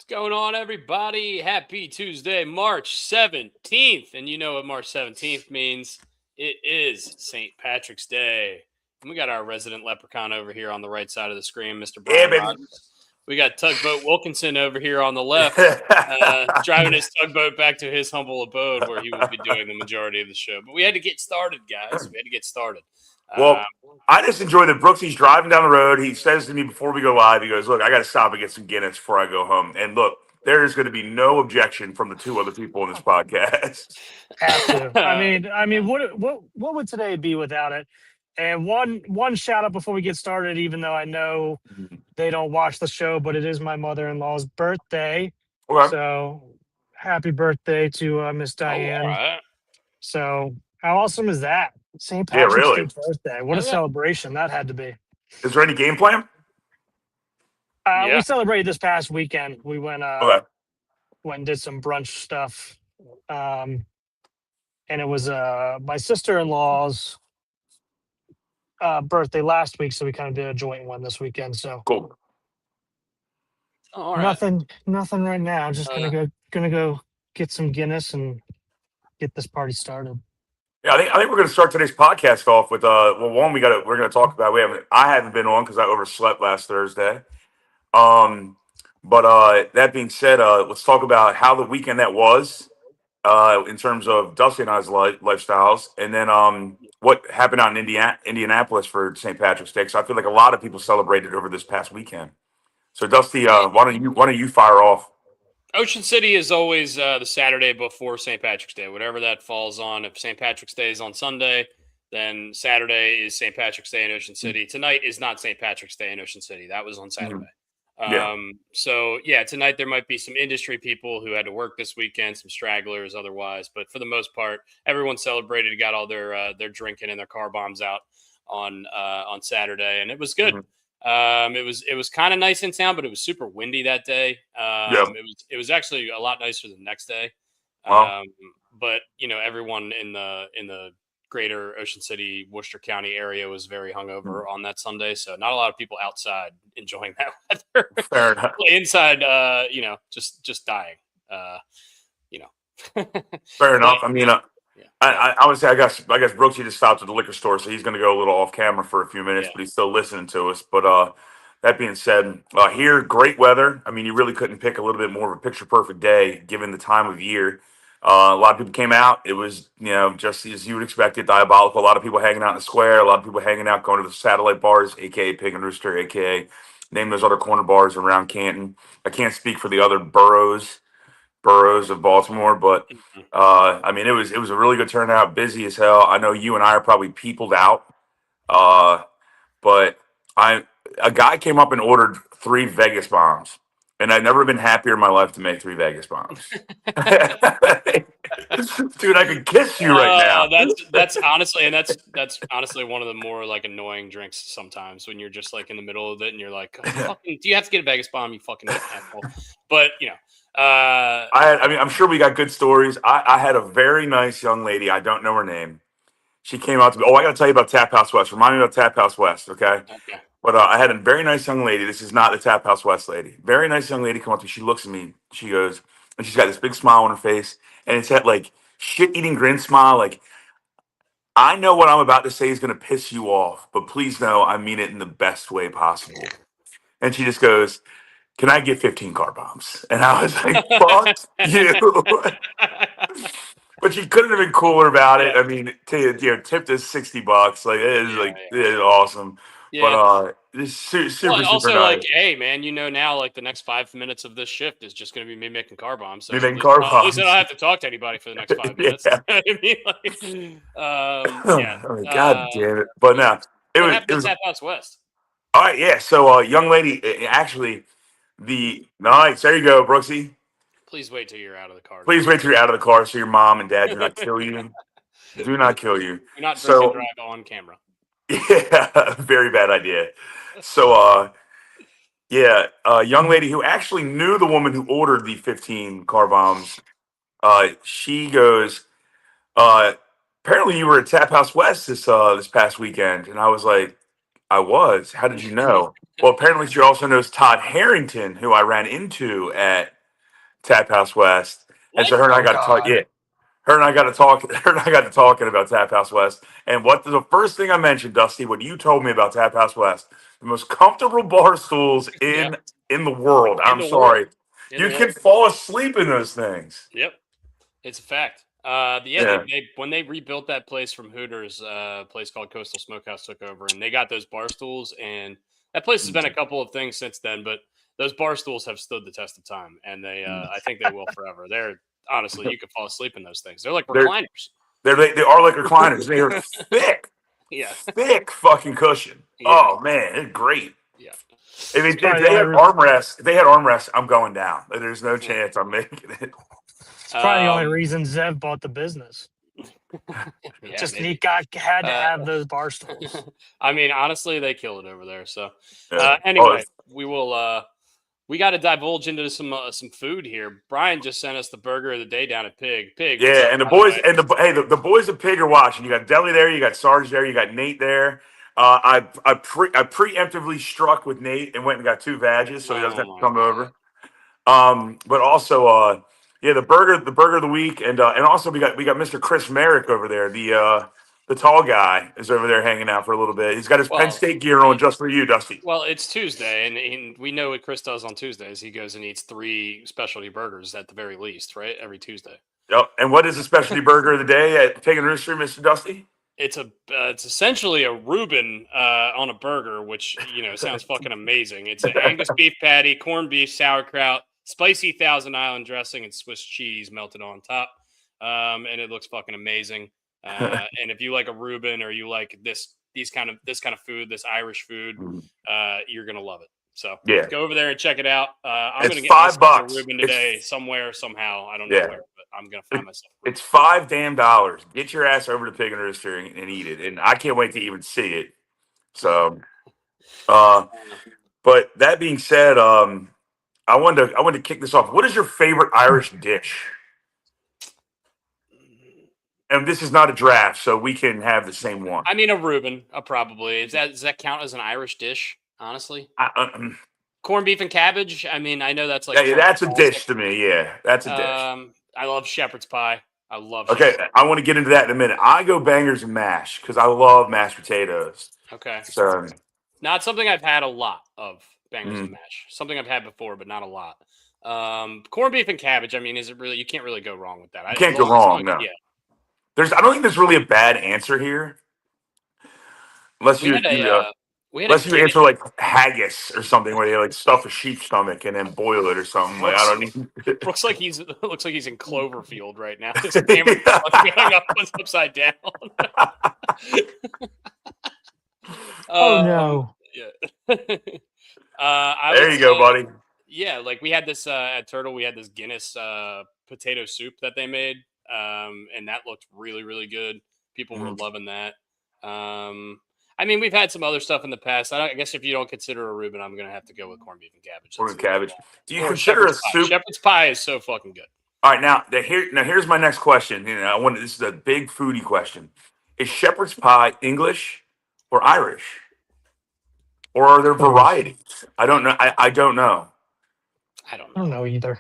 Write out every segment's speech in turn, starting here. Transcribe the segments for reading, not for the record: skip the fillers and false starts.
What's going on, everybody? Happy Tuesday, March 17th. And you know what March 17th means? It is St. Patrick's Day. And we got our resident leprechaun over here on the right side of the screen, Mr. Yeah, Brian baby. Rogers. We got Tugboat Wilkinson over here on the left, driving his tugboat back to his humble abode where he will be doing the majority of the show. But we had to get started, guys. We had to get started. Well, Um, I just enjoy that Brooksy's driving down the road. He says to me before we go live, he goes, "Look, I got to stop and get some Guinness before I go home." And look, there is going to be no objection from the two other people in this podcast. Have to. I mean, what would today be without it? And one shout out before we get started, even though I know they don't watch the show, but it is my mother-in-law's birthday. Okay. So happy birthday to Miss all Diane. right. So how awesome is that? St. Yeah, Patrick's really. Day birthday. What a Yeah. celebration that had to be. Is there any game plan? Yeah. We celebrated this past weekend. We went Okay. and did some brunch stuff. And it was my sister-in-law's birthday last week, so we kind of did a joint one this weekend. So Cool. All right. nothing right now. Just Oh, no. gonna go get some Guinness and get this party started. Yeah, I think we're going to start today's podcast off with one we're going to talk about. I haven't been on because I overslept last Thursday. But that being said, let's talk about how the weekend that was in terms of Dusty and I's lifestyles, and then what happened out in Indianapolis for St. Patrick's Day. So I feel like a lot of people celebrated over this past weekend. So Dusty, why don't you fire off? Ocean City is always the Saturday before St. Patrick's Day, whatever that falls on. If St. Patrick's Day is on Sunday, then Saturday is St. Patrick's Day in Ocean City. Tonight is not St. Patrick's Day in Ocean City. That was on Saturday. Yeah. So yeah, tonight there might be some industry people who had to work this weekend, some stragglers otherwise, but for the most part, everyone celebrated, got all their drinking and their car bombs out on Saturday, and it was good. Mhm. It was kind of nice in town, but it was super windy that day. Yeah. It was actually a lot nicer the next day. Wow. But you know, everyone in the greater Ocean City, Worcester County area was very hungover on that Sunday, so not a lot of people outside enjoying that weather. Fair enough. Inside, you know, just dying. You know, Fair enough. I mean, yeah. I would say I guess Brooksy just stopped at the liquor store, so he's going to go a little off camera for a few minutes, Yeah. but he's still listening to us. But that being said, here great weather. I mean, you really couldn't pick a little bit more of a picture perfect day given the time of year. A lot of people came out. It was just as you would expect it, diabolical. A lot of people hanging out in the square. A lot of people hanging out, going to the satellite bars, aka Pig and Rooster, aka name those other corner bars around Canton. I can't speak for the other boroughs of Baltimore, but I mean, it was a really good turnout, busy as hell. I know you and I are probably peopled out, but a guy came up and ordered 3 Vegas bombs, and I've never been happier in my life to make 3 Vegas bombs. Dude, I could kiss you right now. That's honestly, and that's honestly one of the more like annoying drinks sometimes when you're just like in the middle of it and you're like, fucking, do you have to get a Vegas bomb? You fucking asshole. But you know. I mean, I'm sure we got good stories. I had a very nice young lady. I don't know her name. She came out to me. Oh, I got to tell you about Tap House West. Remind me about Tap House West, okay? Okay. But I had a very nice young lady. This is not the Tap House West lady. Very nice young lady come up to me. She looks at me. She goes, and she's got this big smile on her face, and it's that like shit-eating grin smile. Like, I know what I'm about to say is going to piss you off, but please know I mean it in the best way possible. And she just goes, "Can I get 15 car bombs?" And I was like, "Fuck you." But she couldn't have been cooler about it. Yeah. I mean, tipped us $60. Like it is it is awesome. Yeah. But it's super Well, also, super nice. like, hey, man, you know now, like, the next 5 minutes of this shift is just going to be me making car bombs. So Me making at car least, at least I bombs. don't have to talk to anybody for the next 5 minutes. Yeah. I mean, like, yeah. I mean, God damn it! But no, What happened it to was Tap House West? all right. Yeah. So, young lady, actually, nice. There you go, Brooksy. Please wait till you're out of the car. Please wait till you're out of the car so your mom and dad do not kill you. Do not kill you. You're not drink and drive on camera. Yeah, very bad idea. So, young lady who actually knew the woman who ordered the 15 car bombs. She goes, apparently you were at Tap House West this past weekend, and I was like, I was. How did you know? Well, apparently she also knows Todd Harrington, who I ran into at Tap House West. And so What? her and I Oh got to talk. God. Yeah. Her and I got to talk. Her and I got to talking about Tap House West. And what the first thing I mentioned, Dusty, when you told me about Tap House West, the most comfortable bar stools Yep. in the world. In I'm the sorry. world. In You the can world. fall asleep in those things. Yep. It's a fact. Yeah. They when they rebuilt that place from Hooters, a place called Coastal Smokehouse took over, and they got those bar stools. And that place has been a couple of things since then, but those bar stools have stood the test of time, and I think they will forever. They're honestly, you could fall asleep in those things. They're like They're recliners. they are like recliners. They are thick, Yeah, thick fucking cushion. yeah, Oh man, it's great. yeah. If Probably they the had only armrests, if they had armrests, I'm going down. There's no chance I'm making it. It's probably the only Um, reason Zev bought the business. yeah, Just maybe. he had to Uh, have those bar stools. I mean, honestly, they kill it over there. So, Yeah. anyway, we will. We got to divulge into some food here. Brian just sent us the burger of the day down at Pig. Pig, what's Yeah, up, and the by the boys way? and the boys at Pig are watching. You got Deli there, you got Sarge there, you got Nate there. I preemptively struck with Nate and went and got 2 badges, so he doesn't Oh have to my come god! over. But also, yeah, the burger of the week, and also we got Mr. Chris Merrick over there. The tall guy is over there hanging out for a little bit. He's got his Penn Well, State gear on just for you, Dusty. well, it's Tuesday, and we know what Chris does on Tuesdays. He goes and eats 3 specialty burgers at the very least, right? Every Tuesday. Yep. And what is the specialty burger of the day at Pig and Rooster, Mr. Dusty? It's essentially a Reuben on a burger, which sounds fucking amazing. It's an Angus beef patty, corned beef, sauerkraut, spicy Thousand Island dressing, and Swiss cheese melted on top. And it looks fucking amazing. And if you like a Reuben or you like this kind of food, this Irish food, you're gonna love it. So Yeah. go over there and check it out. I'm It's gonna get myself a $5. Reuben today, somewhere, somehow. I don't know Yeah. where, but I'm gonna find myself. It's $5 damn dollars. Get your ass over to Pig and Rooster and eat it. And I can't wait to even see it. So, but that being said, I wanted to kick this off. What is your favorite Irish dish? And this is not a draft, so we can have the same one. I mean, a Reuben, probably. Does that count as an Irish dish? Honestly, corned beef and cabbage. I mean, I know that's like yeah, that's a dish to me. Yeah, that's a dish. I love shepherd's pie. I love. Okay, I want to get into that in a minute. I go bangers and mash because I love mashed potatoes. Okay, So not something I've had a lot of. Bangers and mash. Something I've had before, but not a lot. Corned beef and cabbage. I mean, is it really? You can't really go wrong with that. you can't go wrong. No. Yeah. I don't think there's really a bad answer here, unless We you had unless you answer like haggis or something where they like stuff a sheep's stomach and then boil it or something. Like I don't need. looks like he's in Cloverfield right now. His camera hung up upside down. Oh no! Yeah. There you go, buddy. Yeah, like we had this at Turtle. We had this Guinness potato soup that they made, and that looked really, really good. People were loving that. I mean, we've had some other stuff in the past. I guess if you don't consider a Reuben, I'm gonna have to go with corned beef and cabbage. Corned cabbage. Do you Or consider a shepherd's pie. soup? Shepherd's pie is so fucking good. All right, now here's my next question. This is a big foodie question. Is shepherd's pie English or Irish? Or are there varieties? I don't know. I don't know. I don't I don't know. know either.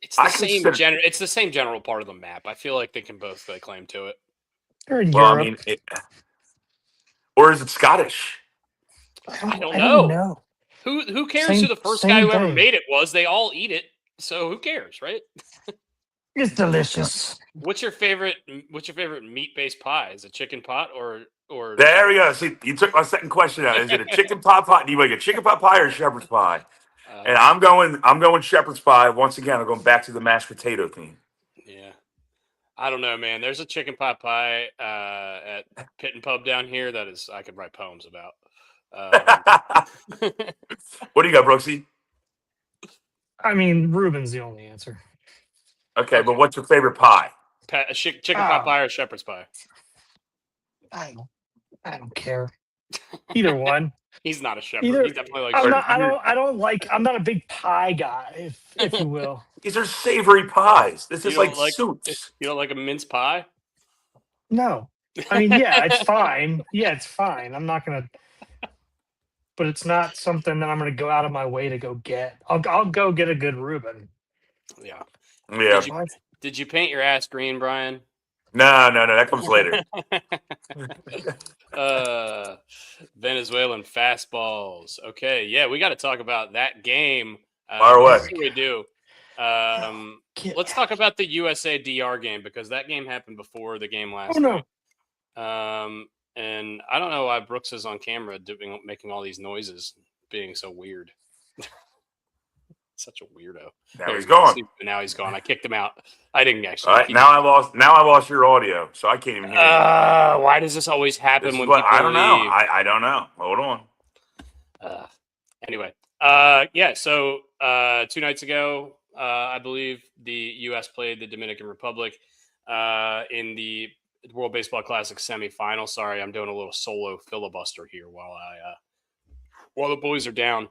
It's the I same consider- It's the same general part of the map. I feel like they can both lay claim to it. They're in Well, Europe. I mean, or is it Scottish? I don't know. know. Who cares Same- who the first same guy who ever thing. made it was? They all eat it, so who cares, right? It's delicious. What's your favorite meat-based pie? Is it chicken pot or There we go. See, you took my second question out. Is it a chicken pot pie? Do you like a chicken pot pie or a shepherd's pie? And I'm going shepherd's pie. Once again, I'm going back to the mashed potato theme. Yeah. I don't know, man. There's a chicken pot pie at Pit and Pub down here that is I could write poems about. What do you got, Brooksy? I mean, Reuben's the only answer. Okay, but what's your favorite pie? Chicken pot pie or shepherd's pie? I don't care. Either one. He's not a shepherd. Either- He's definitely like. I'm not a big pie guy, if you will. These are savory pies. This is You like don't like- soups. You don't like a mince pie? No. I mean, yeah, it's fine. Yeah, it's fine. I'm not gonna but it's not something that I'm going to go out of my way to go get. I'll go get a good Reuben. Yeah. Yeah. Did you paint your ass green, Brian? No, that comes later. Venezuelan fastballs. Okay, yeah, we got to talk about that game. Fire away. Before we do, let's talk about the USA-DR game because that game happened before the game last night. And I don't know why Brooks is on camera making all these noises, being so weird. Such a weirdo. Now he's gone. Now he's gone. I kicked him out. I didn't actually. All right, now I lost your audio, so I can't even hear you. Why does this always happen when people I don't know. leave? I don't know. Hold on. Anyway, yeah. So 2 nights ago, I believe the U.S. played the Dominican Republic in the World Baseball Classic semifinal. Sorry, I'm doing a little solo filibuster here while the boys are down.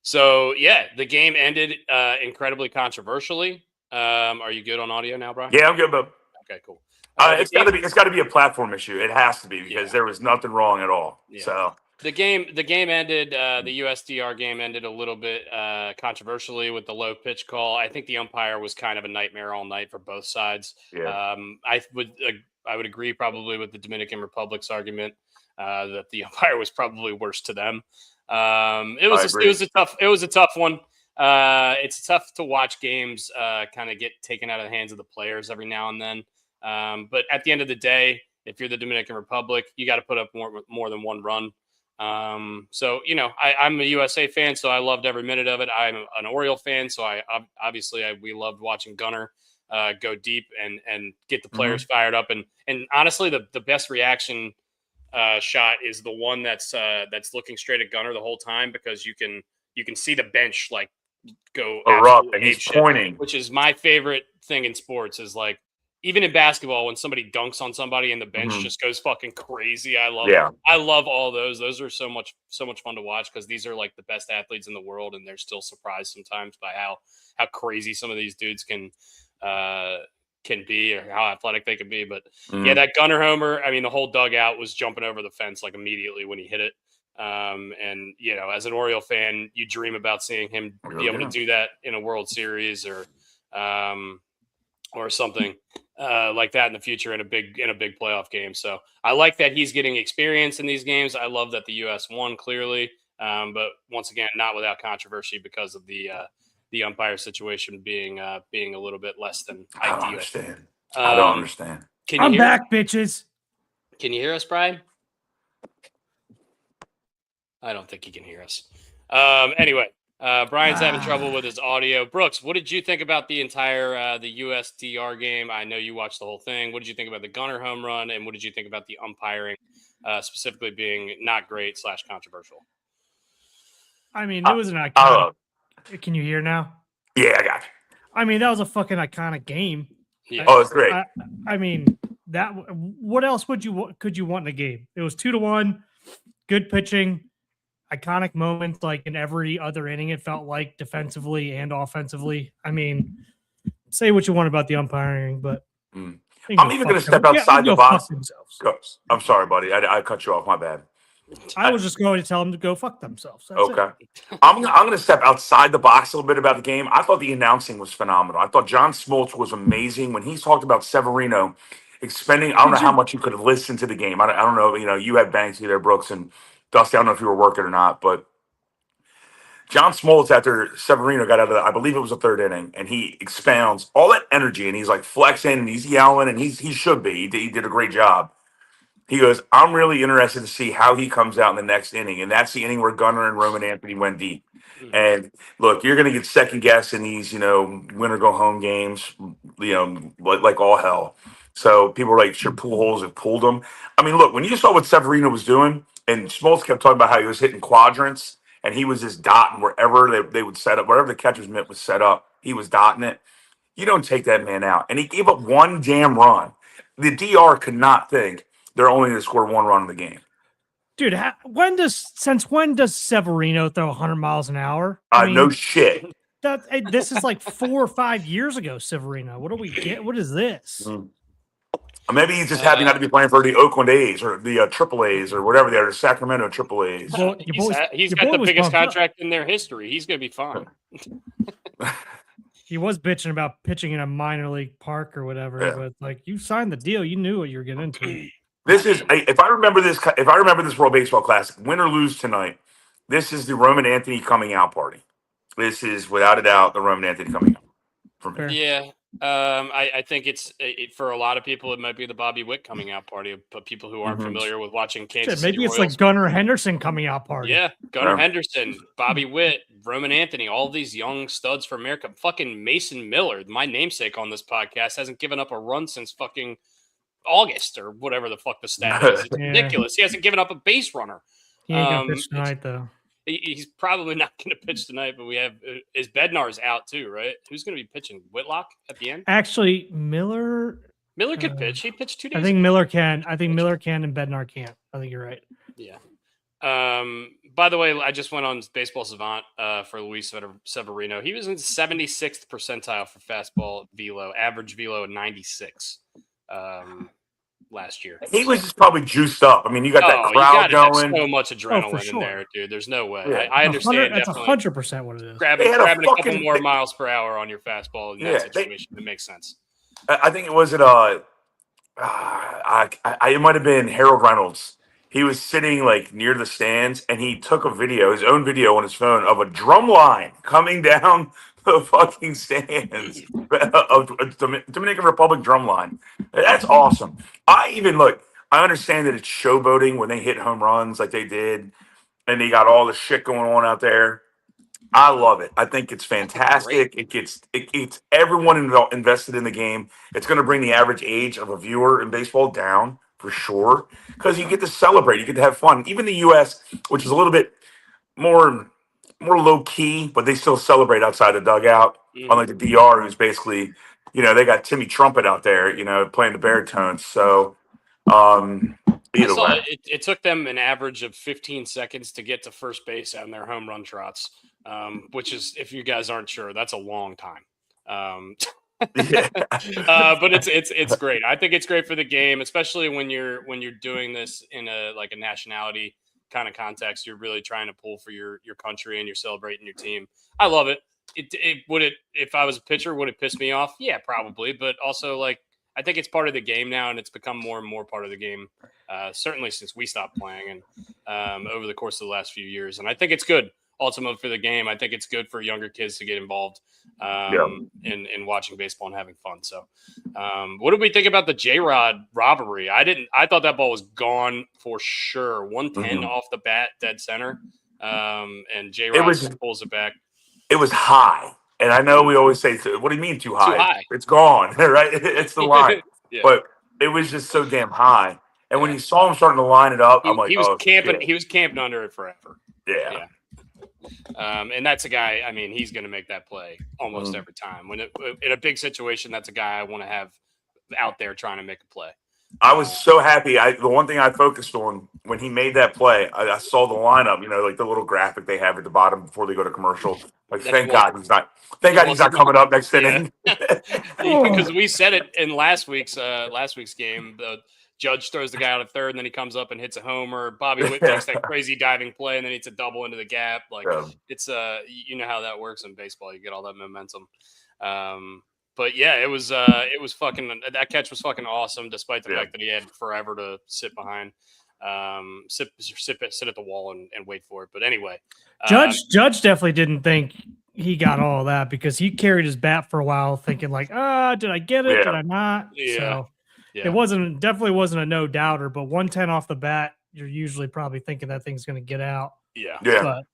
So yeah, the game ended incredibly controversially. Are you good on audio now, Brian? Yeah, I'm good, bud. Okay, cool. It's got to be a platform issue. It has to be because there was nothing wrong at all. Yeah. So the game ended. The USDR game ended a little bit controversially with the low pitch call. I think the umpire was kind of a nightmare all night for both sides. Yeah. I would agree probably with the Dominican Republic's argument that the umpire was probably worse to them. It was a tough one. It's tough to watch games kind of get taken out of the hands of the players every now and then. But at the end of the day, if you're the Dominican Republic, you got to put up more than one run. So, I'm a USA fan, so I loved every minute of it. I'm an Oriole fan, so we loved watching Gunnar go deep and get the players fired up. And honestly, the best reaction shot is the one that's looking straight at Gunnar the whole time because you can see the bench like go erupt and he's pointing, which is my favorite thing in sports. Is like even in basketball when somebody dunks on somebody and the bench just goes fucking crazy. I love all those. Those are so much fun to watch because these are like the best athletes in the world and they're still surprised sometimes by how crazy some of these dudes can be or how athletic they can be. But yeah, that Gunnar homer, I mean, the whole dugout was jumping over the fence like immediately when he hit it. And as an Oriole fan, you dream about seeing him be able to do that in a World Series or something like that in the future in a big playoff game. So I like that he's getting experience in these games. I love that the U.S. won clearly, but once again, not without controversy because of the umpire situation being a little bit less than ideal. I don't understand. I'm back, bitches. Can you hear us, Brian? I don't think he can hear us. Anyway, Brian's having trouble with his audio. Brooks, what did you think about the entire the USDR game? I know you watched the whole thing. What did you think about the Gunnar home run, and what did you think about the umpiring, specifically being not great / controversial? I mean, it was an iconic. Can you hear now? Yeah, I got you. I mean, that was a fucking iconic game. Yeah. Oh, it's great. I mean, that. What else could you want in a game? It was 2-1, good pitching, iconic moments. Like in every other inning, it felt like defensively and offensively. I mean, say what you want about the umpiring, but I'm even going to step outside the box. I'm sorry, buddy. I cut you off. My bad. I was just going to tell them to go fuck themselves. That's okay. I'm going to step outside the box a little bit about the game. I thought the announcing was phenomenal. I thought John Smoltz was amazing when he talked about Severino expending. I don't know how much you could have listened to the game. I don't know. You had Banksy there, Brooks, and Dusty. I don't know if you were working or not, but John Smoltz, after Severino got out of I believe it was the third inning, and he expounds all that energy, and he's like flexing, and he's yelling, and he should be. He did a great job. He goes, I'm really interested to see how he comes out in the next inning. And that's the inning where Gunnar and Roman Anthony went deep. And look, you're going to get second guess in these, win or go home games, like all hell. So people are like, sure, Pujols have pulled them. I mean, look, when you saw what Severino was doing, and Smoltz kept talking about how he was hitting quadrants, and he was just dotting wherever they would set up, wherever the catcher's mitt was set up, he was dotting it. You don't take that man out. And he gave up one damn run. The DR could not think they're only going to score one run in the game. Dude, since when does Severino throw 100 miles an hour? No shit. This is like 4 or 5 years ago, Severino. What do we get? What is this? Or maybe he's just happy not to be playing for the Oakland A's or the Triple A's or whatever they are, the Sacramento Triple A's. Well, He's got the biggest contract in their history. He's going to be fine. He was bitching about pitching in a minor league park or whatever, but like you signed the deal, you knew what you were getting into. This is if I remember this World Baseball Classic, win or lose tonight, this is the Roman Anthony coming out party. This is without a doubt the Roman Anthony coming out for me. Yeah. I think it's for a lot of people, it might be the Bobby Witt coming out party, but people who aren't familiar with watching Kansas City maybe it's Royals. like Gunnar Henderson coming out party. Yeah, Gunnar Henderson, Bobby Witt, Roman Anthony, all these young studs for America. Fucking Mason Miller, my namesake on this podcast, hasn't given up a run since fucking August or whatever the fuck the stat is. It's ridiculous. He hasn't given up a base runner. He ain't gonna pitch tonight though. He's probably not going to pitch tonight, but we have is Bednar's out too, right? Who's going to be pitching? Whitlock at the end? Actually, Miller could pitch. He pitched 2 days. I think Miller can. I think Miller can and Bednar can't. I think you're right. Yeah. By the way, I just went on Baseball Savant for Luis Severino. He was in 76th percentile for fastball velo, average velo at 96 last year. He was just probably juiced up. I mean, you got that crowd going. So much adrenaline in there, dude. There's no way. Yeah. I understand. That's 100% what it is. Grabbing a couple more miles per hour on your fastball in that situation, it makes sense. I think it was it might have been Harold Reynolds. He was sitting like near the stands, and he took his own video on his phone of a drum line coming down the fucking stands of Dominican Republic drum line. That's awesome. I understand that it's showboating when they hit home runs like they did, and they got all the shit going on out there. I love it. I think it's fantastic. It gets everyone invested in the game. It's going to bring the average age of a viewer in baseball down for sure, because you get to celebrate, you get to have fun. Even the U.S., which is a little bit more low key, but they still celebrate outside the dugout. Unlike the DR, who's basically, they got Timmy Trumpet out there, playing the baritones. So, it took them an average of 15 seconds to get to first base on their home run trots, which is, if you guys aren't sure, that's a long time. But it's great. I think it's great for the game, especially when you're doing this in a nationality kind of context. You're really trying to pull for your country and you're celebrating your team. I love it. If I was a pitcher, would it piss me off? Yeah, probably. But also, I think it's part of the game now, and it's become more and more part of the game. Certainly since we stopped playing and over the course of the last few years. And I think it's good. Ultimately for the game, I think it's good for younger kids to get involved in watching baseball and having fun. So, what did we think about the J-Rod robbery? I thought that ball was gone for sure. 110 off the bat, dead center, and J-Rod pulls it back. It was high, and I know we always say, "What do you mean too high? Too high. It's gone, right? It's the line." But it was just so damn high. And when you saw him starting to line it up, I'm like, he was camping. Shit. He was camping under it forever. Yeah. And that's a guy, I mean, he's going to make that play almost every time. When in a big situation, that's a guy I want to have out there trying to make a play. I was so happy. The one thing I focused on when he made that play, I saw the lineup, like the little graphic they have at the bottom before they go to commercial. Thank God he's not coming up next inning. Because we said it in last week's game. The Judge throws the guy out of third, and then he comes up and hits a homer. Bobby Witt makes that crazy diving play, and then it's a double into the gap. It's you know how that works in baseball. You get all that momentum. But yeah, it was fucking, that catch was fucking awesome, despite the fact that he had forever to sit behind, sit at the wall and wait for it. But anyway, Judge definitely didn't think he got all of that, because he carried his bat for a while, thinking did I get it? Did I not? Yeah. So it definitely wasn't a no doubter, but 110 off the bat, you're usually probably thinking that thing's going to get out. Yeah. But,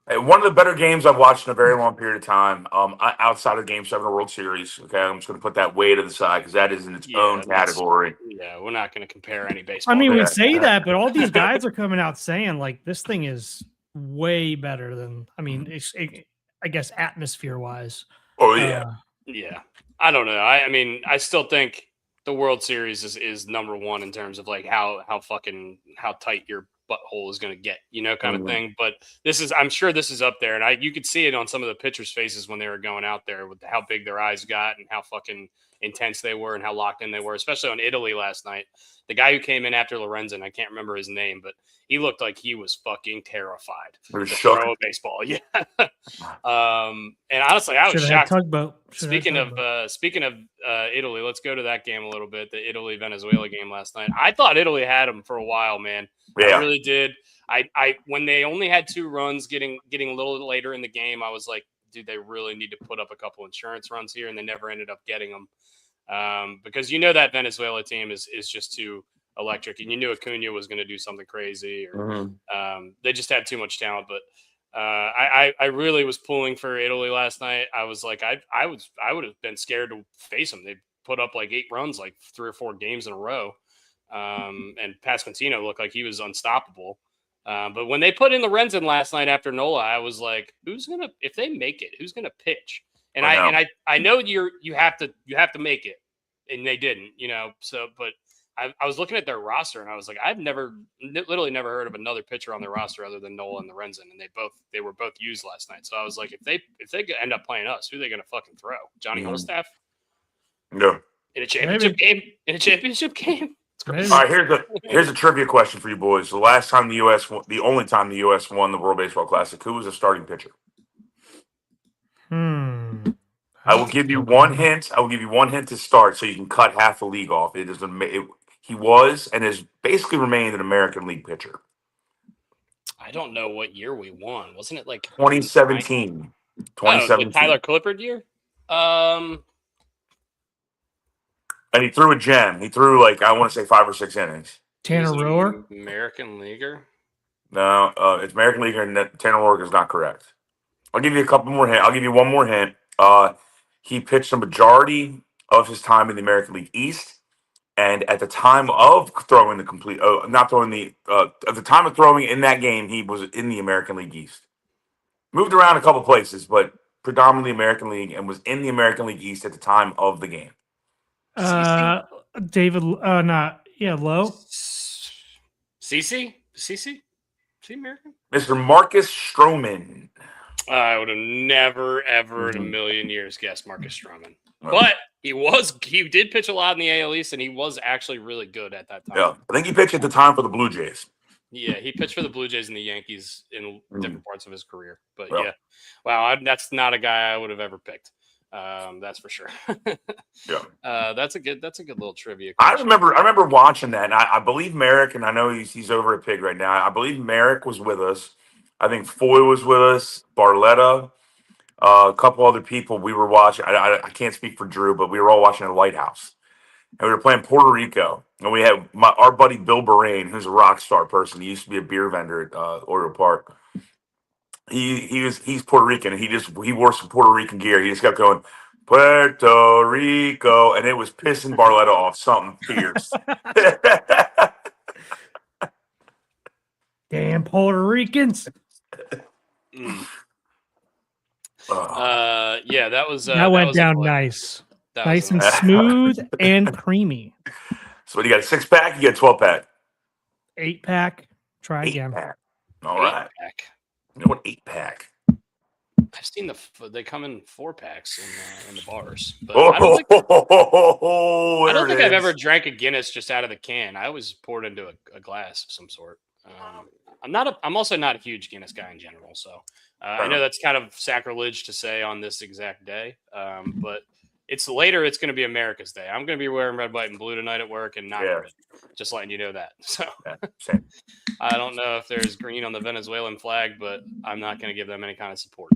Hey, one of the better games I've watched in a very long period of time, outside of Game 7 of the World Series. Okay, I'm just going to put that way to the side because that is in its own category. Yeah, we're not going to compare any baseball. I mean, we say that, but all these guys are coming out saying this thing is way better than. I mean, I guess atmosphere wise. Oh yeah, yeah. I don't know. I mean, I still think the World Series is number one in terms of how tight your butthole is going to get, kind of thing. But I'm sure this is up there. And you could see it on some of the pitchers' faces when they were going out there with how big their eyes got and how fucking intense they were and how locked in they were, especially on Italy last night. The guy who came in after Lorenzen, I can't remember his name, but he looked like he was fucking terrified to throw a baseball. Yeah. And honestly, I was shocked. Tugboat. Speaking of Italy, let's go to that game a little bit. The Italy-Venezuela game last night. I thought Italy had them for a while, man. Yeah. I really did. I when they only had 2 runs, getting a little later in the game, I was like, dude, they really need to put up a couple insurance runs here, and they never ended up getting them. Because that Venezuela team is just too electric, and you knew Acuna was going to do something crazy, or they just had too much talent. But I really was pulling for Italy last night. I was like, I would have been scared to face them. They put up like 8 runs, like 3 or 4 games in a row, and Pasquantino looked like he was unstoppable. But when they put in Lorenzen last night after Nola, I was like, if they make it, who's gonna pitch? And I know you have to make it, and they didn't, So, but I was looking at their roster, and I was like, I've literally never heard of another pitcher on their roster other than Nola and Lorenzen, and they were both used last night. So I was like, if they end up playing us, who are they gonna fucking throw? Johnny Holstaff? No. In a championship game? In a championship game? All right, here's a trivia question for you boys. The last time the U.S. the only time the U.S. won the World Baseball Classic, who was the starting pitcher? I will give you one hint. I will give you one hint to start, so you can cut half the league off. He was and has basically remained an American League pitcher. I don't know what year we won. Wasn't it like 2017? 2017. The Tyler Clippard year. And he threw a gem. He threw I want to say 5 or 6 innings. Tanner Roar? American Leaguer? No, it's American Leaguer, and Tanner Roar is not correct. I'll give you a couple more hints. I'll give you one more hint. He pitched the majority of his time in the American League East, and at the time of throwing at the time of throwing in that game, he was in the American League East. Moved around a couple places, but predominantly American League, and was in the American League East at the time of the game. David, Lowe. CC? Is he American? Mr. Marcus Stroman. I would have never, ever in a million years guessed Marcus Stroman. But he did pitch a lot in the AL East, and he was actually really good at that time. Yeah, I think he pitched at the time for the Blue Jays. Yeah, he pitched for the Blue Jays and the Yankees in different parts of his career. But yeah, wow, that's not a guy I would have ever picked. That's for sure. Yeah, that's a good little trivia question. I remember watching that, and I believe Merrick, and I know he's over at Pig right now. I believe Merrick was with us. I think Foy was with us. Barletta, a couple other people. We were watching. I can't speak for Drew, but we were all watching the Lighthouse, and we were playing Puerto Rico. And we had our buddy Bill Barain, who's a rock star person. He used to be a beer vendor at Oriole Park. He's Puerto Rican, and he wore some Puerto Rican gear. He just kept going, Puerto Rico, and it was pissing Barletta off something fierce. Damn Puerto Ricans. Yeah, that went down nice. Nice and smooth and creamy. So you got a 6-pack, you got a 12-pack? 8-pack. Try again. 8-pack. All right. 8-pack. You know what 8-pack? I've seen they come in 4-packs in the bars. But I don't think I've ever drank a Guinness just out of the can. I always poured into a glass of some sort. I'm also not a huge Guinness guy in general, so I know that's kind of sacrilege to say on this exact day. But it's later. It's going to be America's Day. I'm going to be wearing red, white, and blue tonight at work, and not red. Just letting you know that. So same. I don't know if there's green on the Venezuelan flag, but I'm not going to give them any kind of support.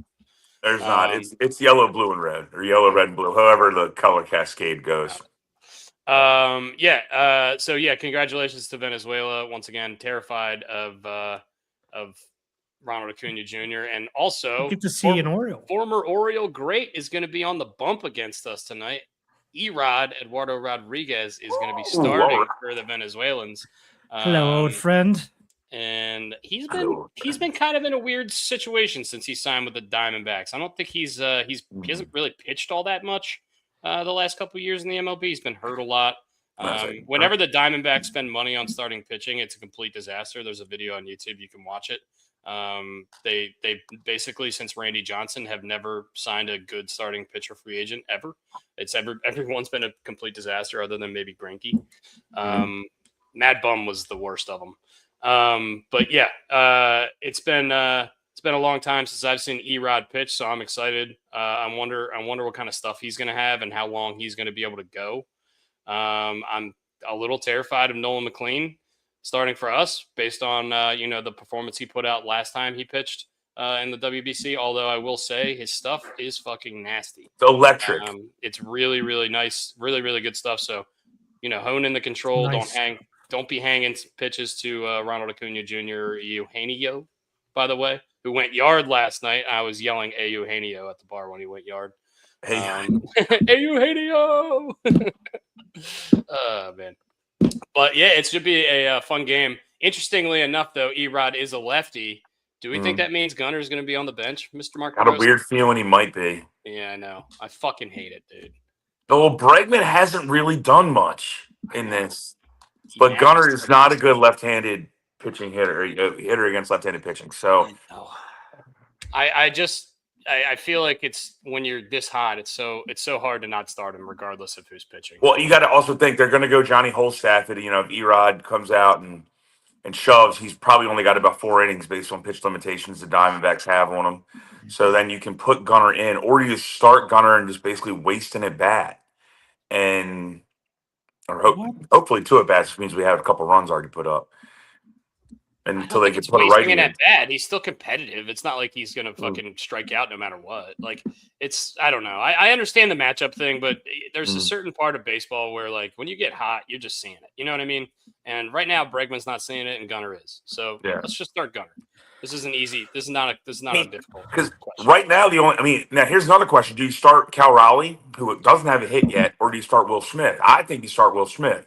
There's not. It's yellow, blue, and red, or yellow, red, and blue. However the color cascade goes. So congratulations to Venezuela once again. Terrified of Ronald Acuna Jr. and also get to see an Oriole. Former Oriole great is going to be on the bump against us tonight. Erod Eduardo Rodriguez is going to be starting for the Venezuelans. Hello, old friend. And he's been kind of in a weird situation since he signed with the Diamondbacks. I don't think he hasn't really pitched all that much the last couple of years in the MLB. He's been hurt a lot. Whenever the Diamondbacks spend money on starting pitching, it's a complete disaster. There's a video on YouTube. You can watch it. They basically, since Randy Johnson, have never signed a good starting pitcher free agent ever. Everyone's been a complete disaster other than maybe Greinke. Mad Bum was the worst of them. But yeah, it's been a long time since I've seen Erod pitch, so I'm excited. I wonder what kind of stuff he's going to have and how long he's going to be able to go. I'm a little terrified of Nolan McLean starting for us based on the performance he put out last time he pitched in the WBC. Although I will say his stuff is fucking nasty. It's electric. It's really, really nice, really, really good stuff. So hone in the control. Nice. Don't be hanging pitches to Ronald Acuna Jr. Eugenio, by the way, who went yard last night. I was yelling Eugenio at the bar when he went yard. Hey, Eugenio. Man. But yeah, it should be a fun game. Interestingly enough, though, Erod is a lefty. Do we think that means Gunnar is going to be on the bench, Mr. Mark? got a weird feeling he might be. Yeah, I know. I fucking hate it, dude. Though Bregman hasn't really done much in this, but Gunnar is not a good left-handed pitching hitter against left-handed pitching. So I feel like it's when you're this hot, it's so hard to not start him regardless of who's pitching. Well, you got to also think they're going to go Johnny Holstaff. If Erod comes out and shoves, he's probably only got about 4 innings based on pitch limitations the Diamondbacks have on him. So then you can put Gunnar in, or you just start Gunnar and just basically wasting at bat, hopefully 2 at bats, which means we have a couple runs already put up. Until they can put it right in. At bat, he's still competitive. It's not like he's going to fucking strike out no matter what. Like, I don't know. I understand the matchup thing, but there's a certain part of baseball where, like, when you get hot, you're just seeing it. You know what I mean? And right now, Bregman's not seeing it, and Gunnar is. So let's just start Gunnar. This isn't easy. This is not a difficult. Because right now, now here's another question: do you start Cal Raleigh, who doesn't have a hit yet, or do you start Will Smith? I think you start Will Smith,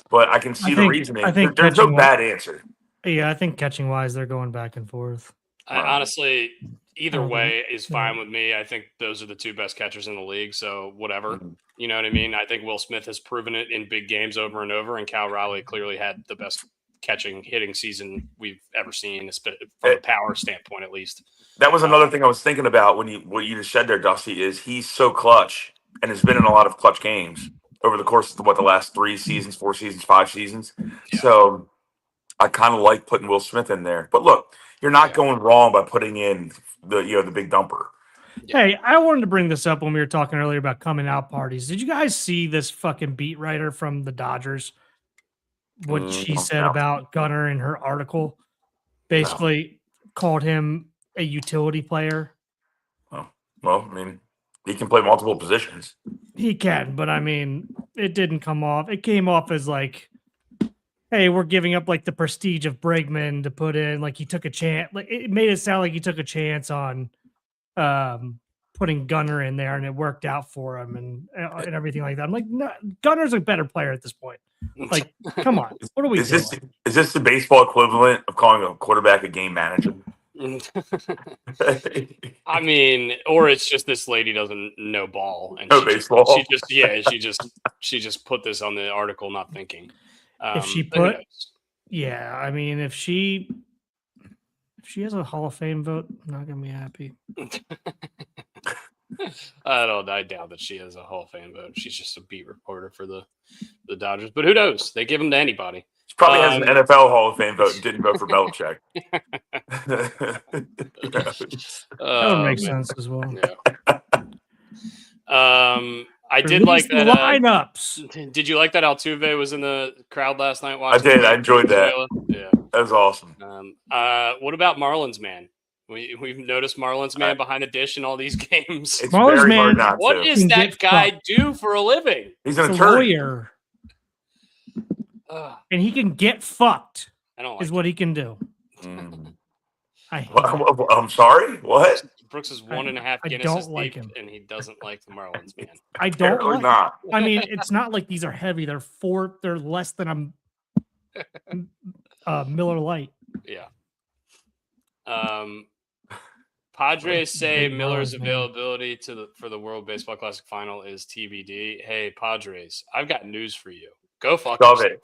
but I can see the reasoning. There's no bad answer. Yeah, I think catching wise, they're going back and forth. Honestly, either way is fine with me. I think those are the 2 best catchers in the league. So whatever, you know what I mean? I think Will Smith has proven it in big games over and over, and Cal Raleigh clearly had the best hitting season we've ever seen, from a power standpoint, at least. That was another thing I was thinking about what you just said there, Dusty, is he's so clutch and has been in a lot of clutch games over the course of the last 3 seasons, 4 seasons, 5 seasons. Yeah. So I kind of like putting Will Smith in there. But look, you're not going wrong by putting in the big dumper. Hey, I wanted to bring this up when we were talking earlier about coming out parties. Did you guys see this fucking beat writer from the Dodgers? What she said about Gunnar in her article? Basically called him a utility player. Oh, well, I mean, he can play multiple positions. He can, but I mean, it didn't come off. It came off as like, hey, we're giving up like the prestige of Bregman to put in. Like he took a chance. Like it made it sound like he took a chance on putting Gunnar in there, and it worked out for him and everything like that. I'm like, no, Gunner's a better player at this point. Like, come on, what are we doing? Is this the baseball equivalent of calling a quarterback a game manager? I mean, or it's just this lady doesn't know ball and baseball. She just put this on the article, not thinking. If she put, I mean, if she has a Hall of Fame vote, I'm not gonna be happy. I doubt that she has a Hall of Fame vote. She's just a beat reporter for the Dodgers. But who knows? They give them to anybody. She probably has an NFL Hall of Fame vote and didn't vote for Belichick. That would make sense as well. Yeah. I did like that lineups. Did you like that Altuve was in the crowd last night watching? I did. I enjoyed that. Yeah, that was awesome. What about Marlins man? We've noticed Marlins man behind a dish in all these games. It's Marlins very hard not what to. Does that guy do for a living? He's an attorney. Lawyer. And he can get fucked. I don't like is what he can do. I'm sorry. What? Brooks is 1.5 Guinnesses deep, and he doesn't like the Marlins man. I don't like. Not. I mean, it's not like these are heavy. They're less than a Miller Lite. Yeah. Padres say Miller's availability for the World Baseball Classic final is TBD. Hey, Padres, I've got news for you. Go fuck Love yourself.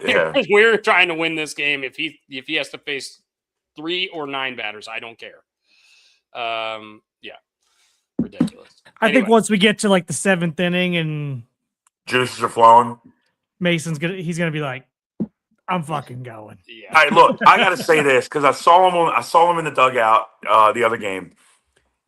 it. Yeah. We're trying to win this game. If he has to face 3 or 9 batters, I don't care. Yeah, ridiculous. I think once we get to like the 7th inning and juices are flowing, he's gonna be like, I'm fucking going. Yeah. All right, look, I gotta say this because I saw him in the dugout the other game.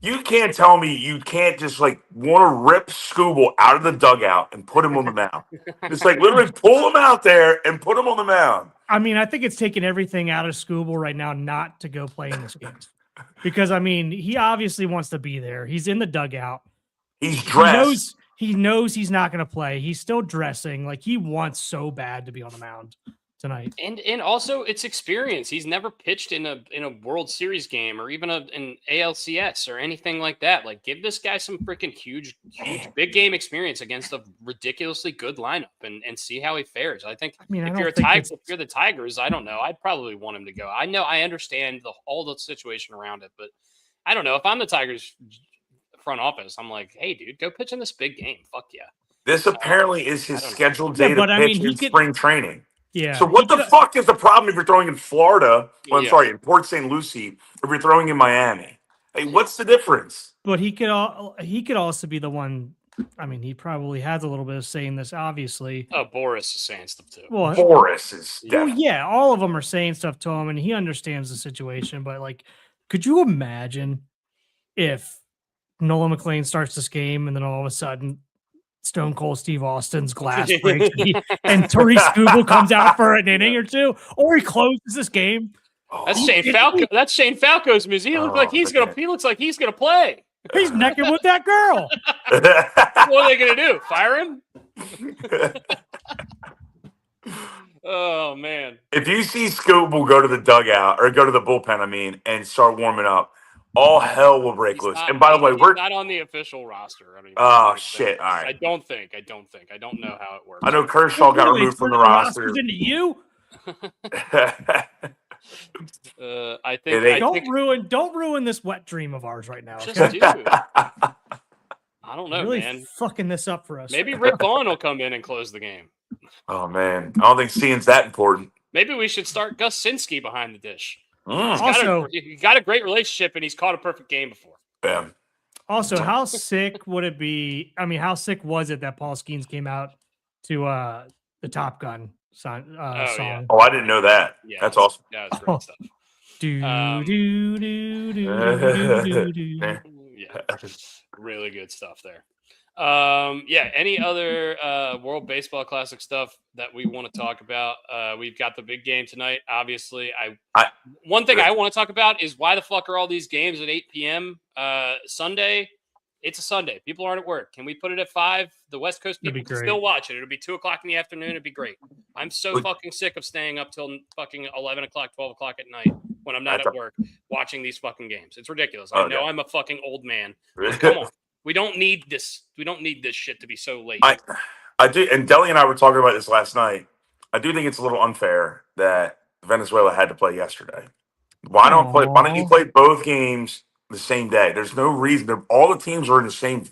You can't tell me you can't just like want to rip Scooble out of the dugout and put him on the mound. It's like literally pull him out there and put him on the mound. I mean, I think it's taking everything out of Scooble right now not to go play in this game. Because, I mean, he obviously wants to be there. He's in the dugout. He's dressed. He knows he's not going to play. He's still dressing. Like, he wants so bad to be on the mound tonight. And also it's experience. He's never pitched in a World Series game or even an ALCS or anything like that. Like, give this guy some freaking huge big game experience against a ridiculously good lineup and see how he fares. I think if you're the Tigers, I don't know. I'd probably want him to go. I understand all the situation around it, but I don't know. If I'm the Tigers front office, I'm like, hey dude, go pitch in this big game. Fuck yeah. This apparently is his scheduled day to pitch in spring training. Yeah. So what the fuck is the problem if you're throwing in Florida? Well, I'm sorry, in Port St. Lucie, if you're throwing in Miami? Hey, what's the difference? But he could also be the one. I mean, he probably has a little bit of saying this, obviously. Oh, Boris is saying stuff too. Well, Boris is definitely. Well, yeah, all of them are saying stuff to him, and he understands the situation. But like, could you imagine if Nolan McLean starts this game and then all of a sudden Stone Cold Steve Austin's glass breaks and Tariq Scooble comes out for an inning or two, or he closes this game? That's Shane Falco. That's Shane Falco's music. He looks like he's gonna play. He's necking with that girl. What are they gonna do? Fire him? Oh man! If you see Scooble go to the dugout or go to the bullpen, and start warming up, all hell will break loose. And by the way, we're not on the official roster. I mean, oh shit! All right. I don't think. I don't know how it works. I know Kershaw got removed from the roster. Into you. I think don't ruin this wet dream of ours right now. Just do. I don't know, really man. Fucking this up for us. Maybe Rick Vaughn will come in and close the game. Oh man, I don't think seeing's that important. Maybe we should start Gus Sinski behind the dish. Mm. He got a great relationship, and he's caught a perfect game before. Yeah. Also, how sick would it be? I mean, how sick was it that Paul Skeens came out to the Top Gun song? Yeah. Oh, I didn't know that. Yeah, that's awesome. Yeah, that's great stuff. Yeah, really good stuff there. Any other World Baseball Classic stuff that we want to talk about? We've got the big game tonight. Obviously, one thing I want to talk about is why the fuck are all these games at 8 p.m. Sunday? It's a Sunday. People aren't at work. Can we put it at 5? The West Coast people can still watch it. It'll be 2 o'clock in the afternoon. It'd be great. I'm so fucking sick of staying up till fucking 11 o'clock, 12 o'clock at night when I'm not at work watching these fucking games. It's ridiculous. I know I'm a fucking old man. Come on. We don't need this. We don't need this shit to be so late. I do, and Deli and I were talking about this last night. I do think it's a little unfair that Venezuela had to play yesterday. Why don't you play both games the same day? There's no reason. All the teams are in the same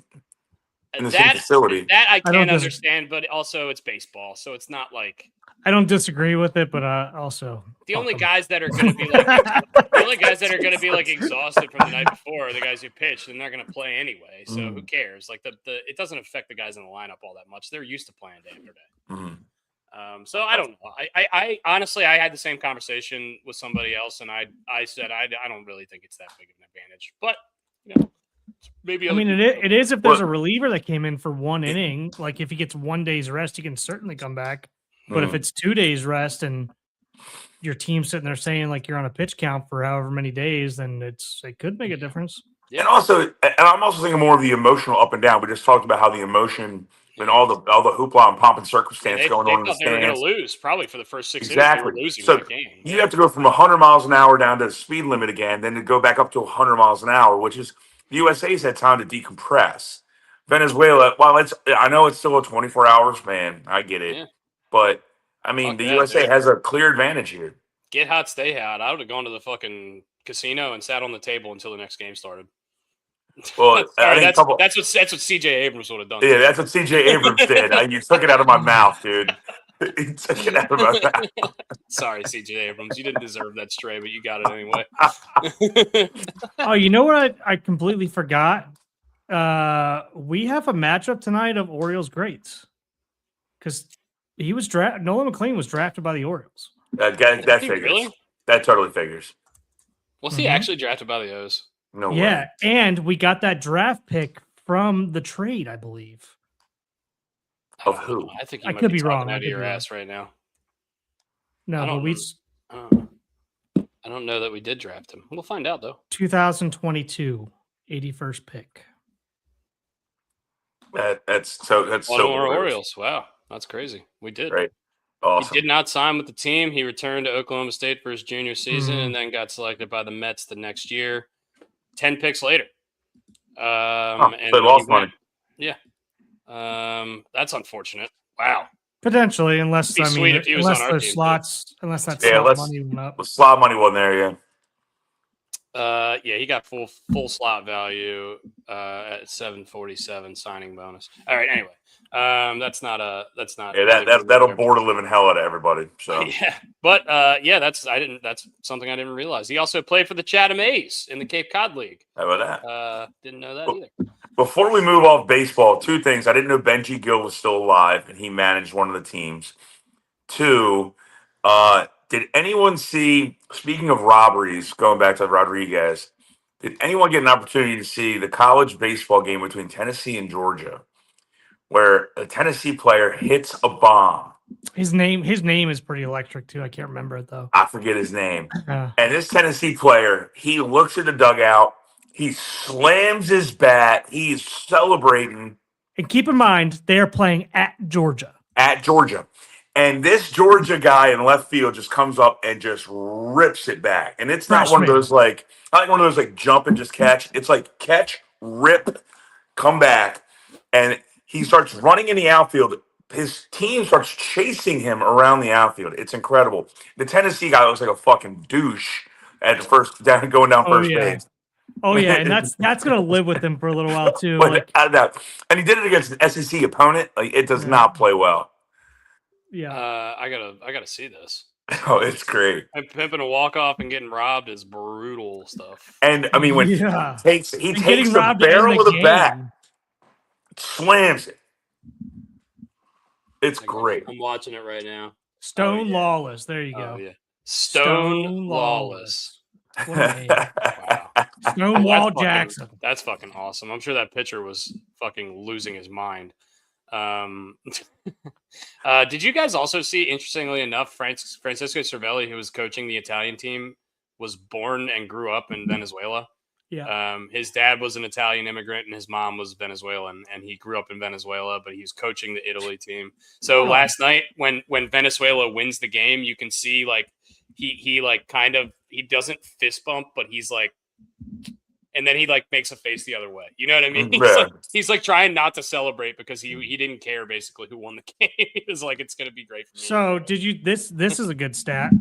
facility. That I can't understand, but also it's baseball, so it's not like I don't disagree with it, but also the only guys that are going to be like exhausted from the night before are the guys who pitched, and they're going to play anyway. So who cares? Like it doesn't affect the guys in the lineup all that much. They're used to playing day after day. So I don't know. I honestly I had the same conversation with somebody else, and I said I don't really think it's that big of an advantage, but maybe. I mean, it is if there's a reliever that came in for one inning. Like if he gets 1 day's rest, he can certainly come back. But if it's 2 days rest and your team's sitting there saying like you're on a pitch count for however many days, then it could make a difference. Yeah. And I'm also thinking more of the emotional up and down. We just talked about how the emotion and all the hoopla and pomp and circumstance going on in the stands. They were going to lose probably for the first 6 exactly. innings. They were losing that game. You have to go from 100 miles an hour down to the speed limit again, then to go back up to 100 miles an hour, which is the USA's had time to decompress. Venezuela, I know it's still a 24-hour span. I get it. Yeah. But, I mean, the USA has a clear advantage here. Get hot, stay hot. I would have gone to the fucking casino and sat on the table until the next game started. Well, that's what CJ Abrams would have done. Yeah, that's what CJ Abrams did. You took it out of my mouth, dude. Take it out of my mouth. Sorry, CJ Abrams. You didn't deserve that stray, but you got it anyway. Oh, you know what? I completely forgot. We have a matchup tonight of Orioles greats because he was drafted. Nolan McLean was drafted by the Orioles. That figures. Really? That totally figures. Was he actually drafted by the O's? No Yeah, way. and we got that draft pick from the trade, I believe. Of who? I think you I might could be be wrong. talking I out of could your be wrong. ass right now. No, I but don't I don't know that we did draft him. We'll find out though. 2022, 81st pick. That's Baltimore so Orioles. Wow, that's crazy. We did. Right. Awesome. He did not sign with the team. He returned to Oklahoma State for his junior season and then got selected by the Mets the next year. 10 picks later. And they lost money. Yeah. That's unfortunate. Wow. Potentially, unless Be sweet if he was on unless our there's team, slots, unless that Yeah, slot money went up. The slot money wasn't there, yeah. Yeah, he got full slot value at 747 signing bonus. All right, anyway. That's not Yeah, that'll bore the living hell out of everybody. So yeah. But that's something I didn't realize. He also played for the Chatham A's in the Cape Cod League. How about that? Didn't know that either. Before we move off baseball, two things. I didn't know Benji Gill was still alive and he managed one of the teams. Two, did anyone see, speaking of robberies, going back to Rodriguez, did anyone get an opportunity to see the college baseball game between Tennessee and Georgia, where a Tennessee player hits a bomb? His name is pretty electric too. I can't remember it though. I forget his name. And this Tennessee player, he looks at the dugout, he slams his bat, he's celebrating. And keep in mind, they are playing at Georgia. And this Georgia guy in left field just comes up and just rips it back. And it's not one of those like jump and just catch. It's like catch, rip, come back. And he starts running in the outfield. His team starts chasing him around the outfield. It's incredible. The Tennessee guy looks like a fucking douche at the going down first base. Oh yeah, and that's gonna live with him for a little while too. And he did it against an SEC opponent. Like it does not play well. Yeah. I gotta see this. Oh, it's great. And pimping a walk-off and getting robbed is brutal stuff. And I mean, when he takes the barrel of the bat, slams it. It's great. I'm watching it right now. Stone Lawless. There you go. Oh, yeah. Stone Lawless. What a name. Wow. Stonewall Jackson. That's fucking awesome. I'm sure that pitcher was fucking losing his mind. Did you guys also see, interestingly enough, Francisco Cervelli, who was coaching the Italian team, was born and grew up in Venezuela? Yeah. His dad was an Italian immigrant and his mom was Venezuelan, and he grew up in Venezuela, but he was coaching the Italy team. So last night when Venezuela wins the game, you can see like he doesn't fist bump, but he's like, and then he like makes a face the other way. You know what I mean? He's like trying not to celebrate because he didn't care basically who won the game. He was like, it's gonna be great for me. So did you this is a good stat.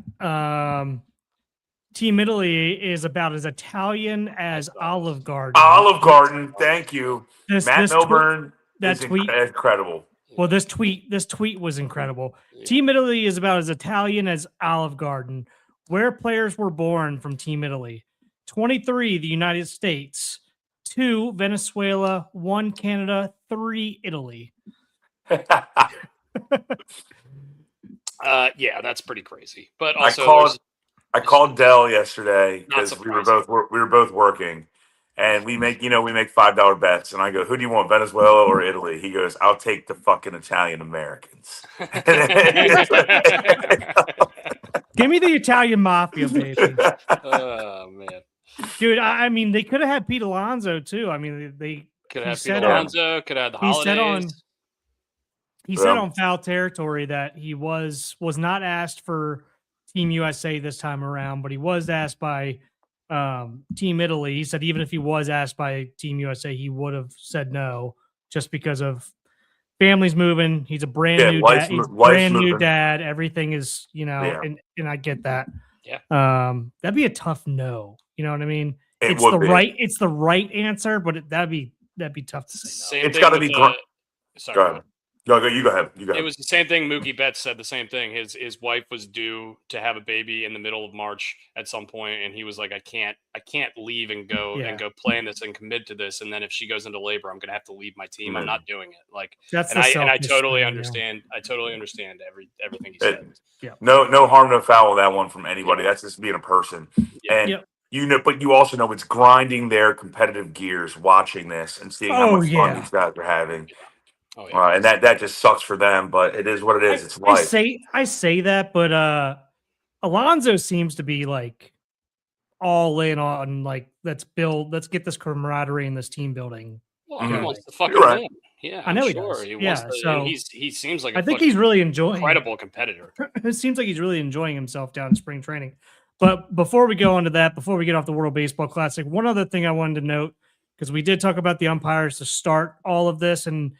Team Italy is about as Italian as Olive Garden. Olive Garden, thank you. Matt Milburn. That tweet incredible. Well, this tweet was incredible. Yeah. Team Italy is about as Italian as Olive Garden. Where players were born from Team Italy: 23, the United States; 2, Venezuela; 1, Canada; 3, Italy. Yeah, that's pretty crazy. But also, I called Dell yesterday because we were both working, and we make $5 bets. And I go, "Who do you want, Venezuela or Italy?" He goes, "I'll take the fucking Italian Americans." Give me the Italian mafia, baby. Oh man, dude. I mean, they could have had Pete Alonso too. I mean, they could have Pete Alonso. Could have the Holidays. He said on Foul Territory that he was not asked for Team USA this time around, but he was asked by Team Italy. He said even if he was asked by Team USA, he would have said no, just because of family's moving. He's a brand new dad. He's new dad. Everything is, and I get that. Yeah. That'd be a tough no. You know what I mean? It's the right answer, but that'd be tough to say no. It's got to be. Sorry. No, you go ahead. You go It ahead. was the same thing. Mookie Betts said the same thing. His wife was due to have a baby in the middle of March at some point, and he was like, I can't leave and go play in this and commit to this. And then if she goes into labor, I'm gonna have to leave my team. I'm not doing it. Like That's and the I selfish totally thing, understand. I totally understand everything he said. Yeah. No harm, no foul with that one from anybody. That's just being a person. Yeah. And Yep. you know, but you also know it's grinding their competitive gears watching this and seeing how much fun these guys are having. Oh, yeah. And that just sucks for them, but it is what it is. It's life. I say that, but Alonso seems to be like all in on like let's get this camaraderie and this team building. Well, he wants to fucking You're right. win. Yeah, I know he sure. does. He Yeah, wants to, so he seems like I think he's really enjoying incredible competitor. It seems like he's really enjoying himself down in spring training. But before we go into that, before we get off the World Baseball Classic, one other thing I wanted to note, because we did talk about the umpires to start all of this, and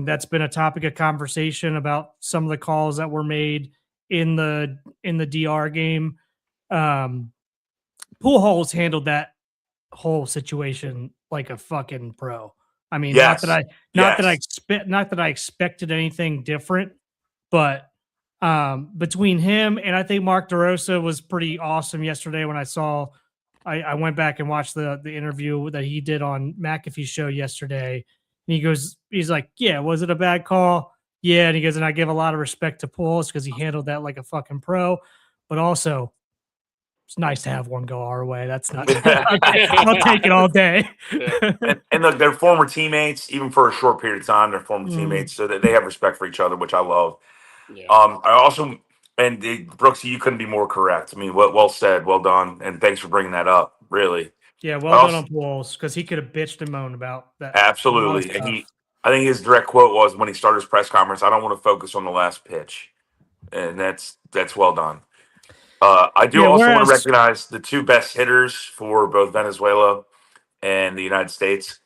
that's been a topic of conversation about some of the calls that were made in the DR game. Pujols handled that whole situation like a fucking pro. I mean, not that I expected anything different, but between him and I think Mark DeRosa was pretty awesome yesterday when I went back and watched the interview that he did on McAfee's show yesterday. And he's like, yeah, was it a bad call? Yeah. And he goes, and I give a lot of respect to Pujols because he handled that like a fucking pro, but also it's nice to have one go our way. That's not, I'll take it all day. and look, they're former teammates, even for a short period of time, they're former teammates, so that they have respect for each other, which I love. Yeah. I also, Brooksy, you couldn't be more correct. I mean, well said, well done, and thanks for bringing that up. Really, yeah, well done on Pujols because he could have bitched and moaned about that. Absolutely, and I think his direct quote was when he started his press conference, "I don't want to focus on the last pitch," and that's well done. I do also want to recognize the two best hitters for both Venezuela and the United States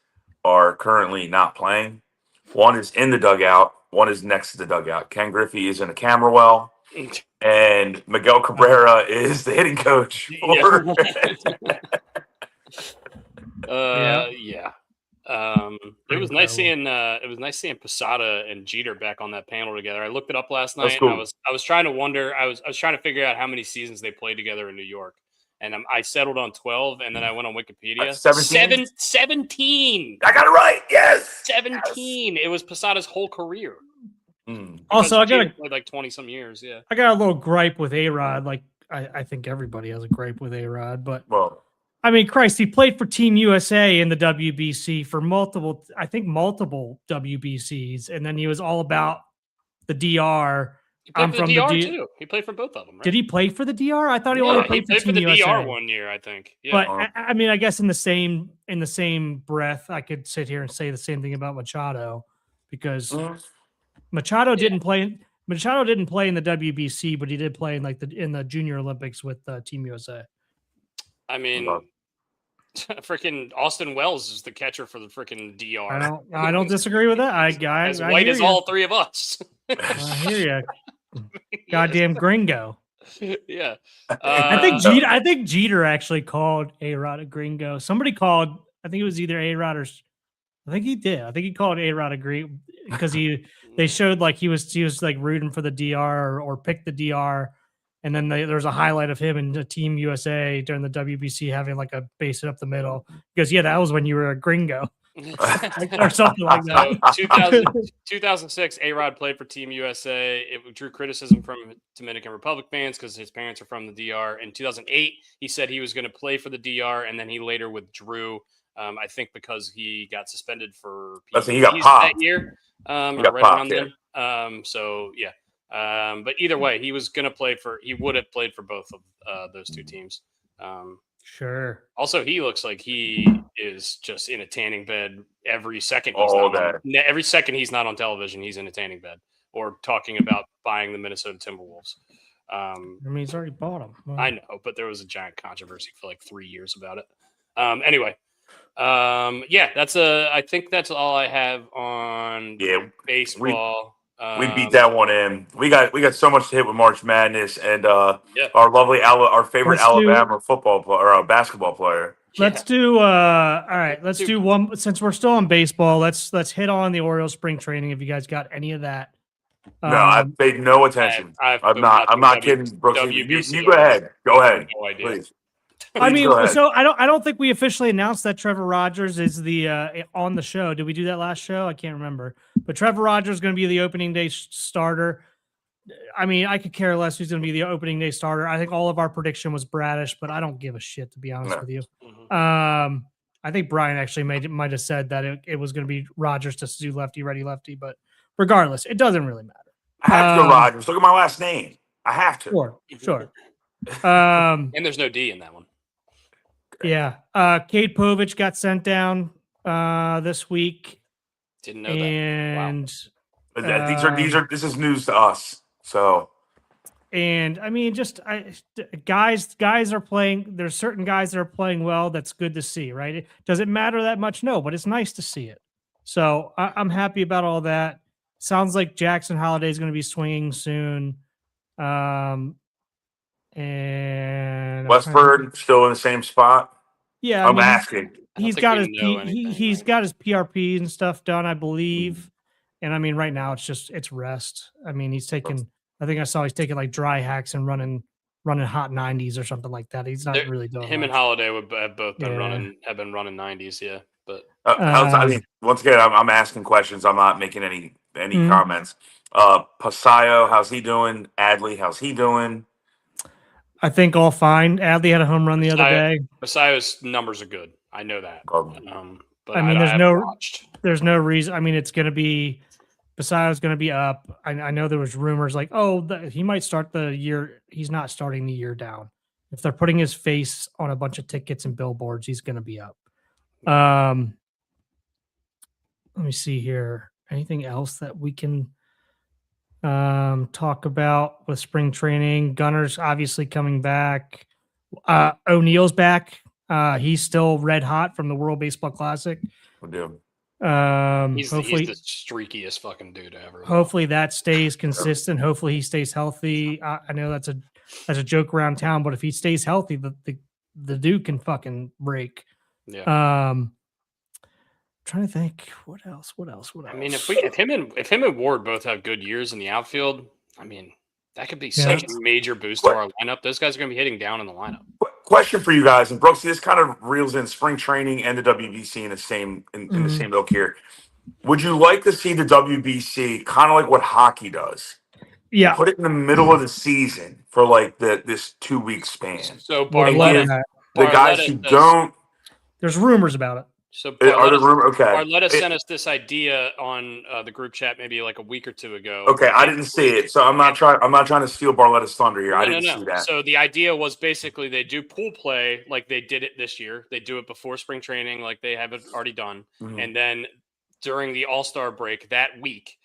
are currently not playing. One is in the dugout. One is next to the dugout. Ken Griffey is in a camera well, and Miguel Cabrera is the hitting coach. Yeah. It was nice seeing Posada and Jeter back on that panel together. I looked it up last night. Cool. And I was trying to wonder. I was trying to figure out how many seasons they played together in New York, and I settled on 12. And then I went on Wikipedia. 17. I got it right. Yes. 17. Yes. It was Posada's whole career. Also, I got like 20 some years. Yeah. I got a little gripe with A-Rod. Like I think everybody has a gripe with A-Rod, but I mean, Christ, he played for Team USA in the WBC for multiple WBCs, and then he was all about the DR. He played for the DR too. He played for both of them, right? Did he play for the DR? I thought he only played for Team USA. DR 1 year, I think. Yeah. But I mean, I guess in the same breath, I could sit here and say the same thing about Machado because Machado didn't play. Machado didn't play in the WBC, but he did play in in the Junior Olympics with Team USA. I mean, freaking Austin Wells is the catcher for the freaking DR. I don't disagree with that. As white as all three of us. I hear you. Goddamn gringo. Yeah. I think Jeter actually called A-Rod a gringo. Somebody called, I think it was either A-Rod or I think he did. I think he called A-Rod a gringo because they showed like he was like rooting for the DR or picked the DR. And then there's a highlight of him and the Team USA during the WBC having like a base it up the middle. Because that was when you were a gringo or something like that. 2006, A-Rod played for Team USA. It drew criticism from Dominican Republic fans because his parents are from the DR. In 2008, he said he was going to play for the DR, and then he later withdrew. I think because he got suspended for he got popped that year. So yeah. But either way, he was going to he would have played for both of those two teams. Sure. Also, he looks like he is just in a tanning bed every second. Every second he's not on television, he's in a tanning bed or talking about buying the Minnesota Timberwolves. I mean, he's already bought them. Well, I know, but there was a giant controversy for like 3 years about it. Anyway. I think that's all I have on baseball. We beat that one in. We got so much to hit with March Madness and our lovely our favorite Alabama football player or basketball player. Let's do all right. Let's do one since we're still on baseball. Let's hit on the Orioles spring training. If you guys got any of that, No, I've paid no attention. I'm not kidding, Brooks. WBC You go ahead. Go ahead. No idea. Please. I mean, go ahead. so I don't think we officially announced that Trevor Rogers is the on the show. Did we do that last show? I can't remember. But Trevor Rogers is going to be the opening day starter. I mean, I could care less who's going to be the opening day starter. I think all of our prediction was Bradish, but I don't give a shit, to be honest with you. I think Brian actually might have said that it was going to be Rogers to do lefty, righty, lefty. But regardless, it doesn't really matter. I have to go Rogers. Look at my last name. I have to. Sure. And there's no D in that one. Yeah. Cade Povich got sent down this week. Didn't know that. Wow. This is news to us. So, and I mean, guys are playing. There's certain guys that are playing well. That's good to see, right? Does it matter that much? No, but it's nice to see it. So I'm happy about all that. Sounds like Jackson Holiday is going to be swinging soon. And Westford still in the same spot. Yeah, I'm asking. He's got his PRP and stuff done, I believe. And I mean, right now it's rest. I mean, he's taking. I think I saw he's taking like dry hacks and running hot 90s or something like that. He's not really doing him much. And Holiday have both been running 90s. Yeah, but I mean, once again, I'm asking questions. I'm not making any comments. Pasayo, how's he doing? Adley, how's he doing? I think all fine. Adley had a home run the other day. Pasayo's numbers are good. I know that. But I mean, there's no reason. I mean, it's going to be Pasayo's going to be up. I know there was rumors like, he might start the year. He's not starting the year down. If they're putting his face on a bunch of tickets and billboards, he's going to be up. Let me see here. Anything else that we can talk about with spring training? Gunner's obviously coming back. O'Neill's back. He's still red hot from the World Baseball Classic. We'll do. He's the streakiest fucking dude ever. Hopefully that stays consistent. Hopefully he stays healthy. I know that's a joke around town, but if he stays healthy, the dude can fucking break. Yeah. Trying to think what else. I mean, if him and Ward both have good years in the outfield, I mean, that could be such a major boost to our lineup. Those guys are going to be hitting down in the lineup. Question for you guys, and Brooks, this kind of reels in spring training and the WBC in the same the same ilk here. Would you like to see the WBC kind of like what hockey does? Yeah, put it in the middle of the season for like this 2-week span. So the guys who don't. There's rumors about it. So are there rumors? Okay. Barletta sent us this idea on the group chat maybe like a week or two ago. Okay, I didn't see it, so I'm not trying to steal Barletta's thunder here. I didn't see that. So the idea was basically they do pool play like they did it this year. They do it before spring training, like they have it already done, and then during the All-Star break that week,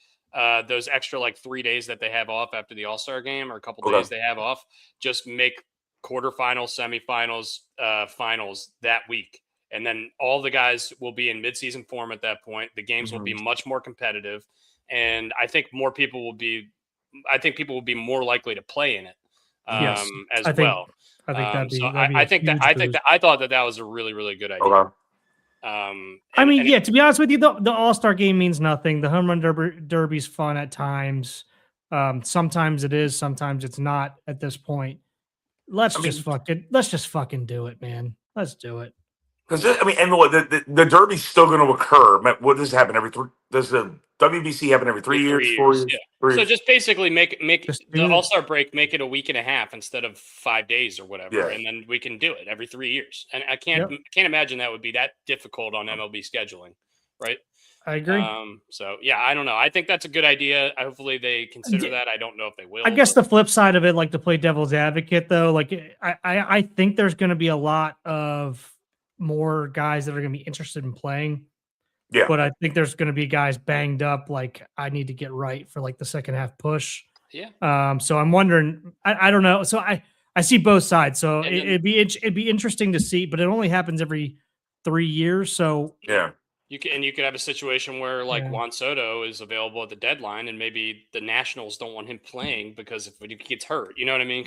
those extra like 3 days that they have off after the All-Star game or a couple days they have off, just make quarterfinals, semifinals, finals that week. And then all the guys will be in midseason form at that point. The games will be much more competitive, and I think people will be more likely to play in it well. I think that'd be. I thought that was a really, really good idea. Okay. To be honest with you, the All-Star game means nothing. The home run derby's fun at times. Sometimes it is, sometimes it's not. At this point, let's just fucking do it, man. Let's do it. Because the Derby's still going to occur. What does it happen every three? Does the WBC happen every 3 years? 4 years? Yeah. So just basically make the All-Star break, make it a week and a half instead of 5 days or whatever, and then we can do it every 3 years. And I can't imagine that would be that difficult on MLB scheduling, right? I agree. I don't know. I think that's a good idea. Hopefully they consider that. I don't know if they will. I guess the flip side of it, like to play devil's advocate, though, like I think there's going to be a lot of more guys that are going to be interested in playing. Yeah. But I think there's going to be guys banged up. Like I need to get right for like the second half push. Yeah. So I'm wondering, I don't know. So I see both sides. So it'd be interesting to see, but it only happens every 3 years. So yeah. You could have a situation where like Juan Soto is available at the deadline and maybe the Nationals don't want him playing because if he gets hurt, you know what I mean?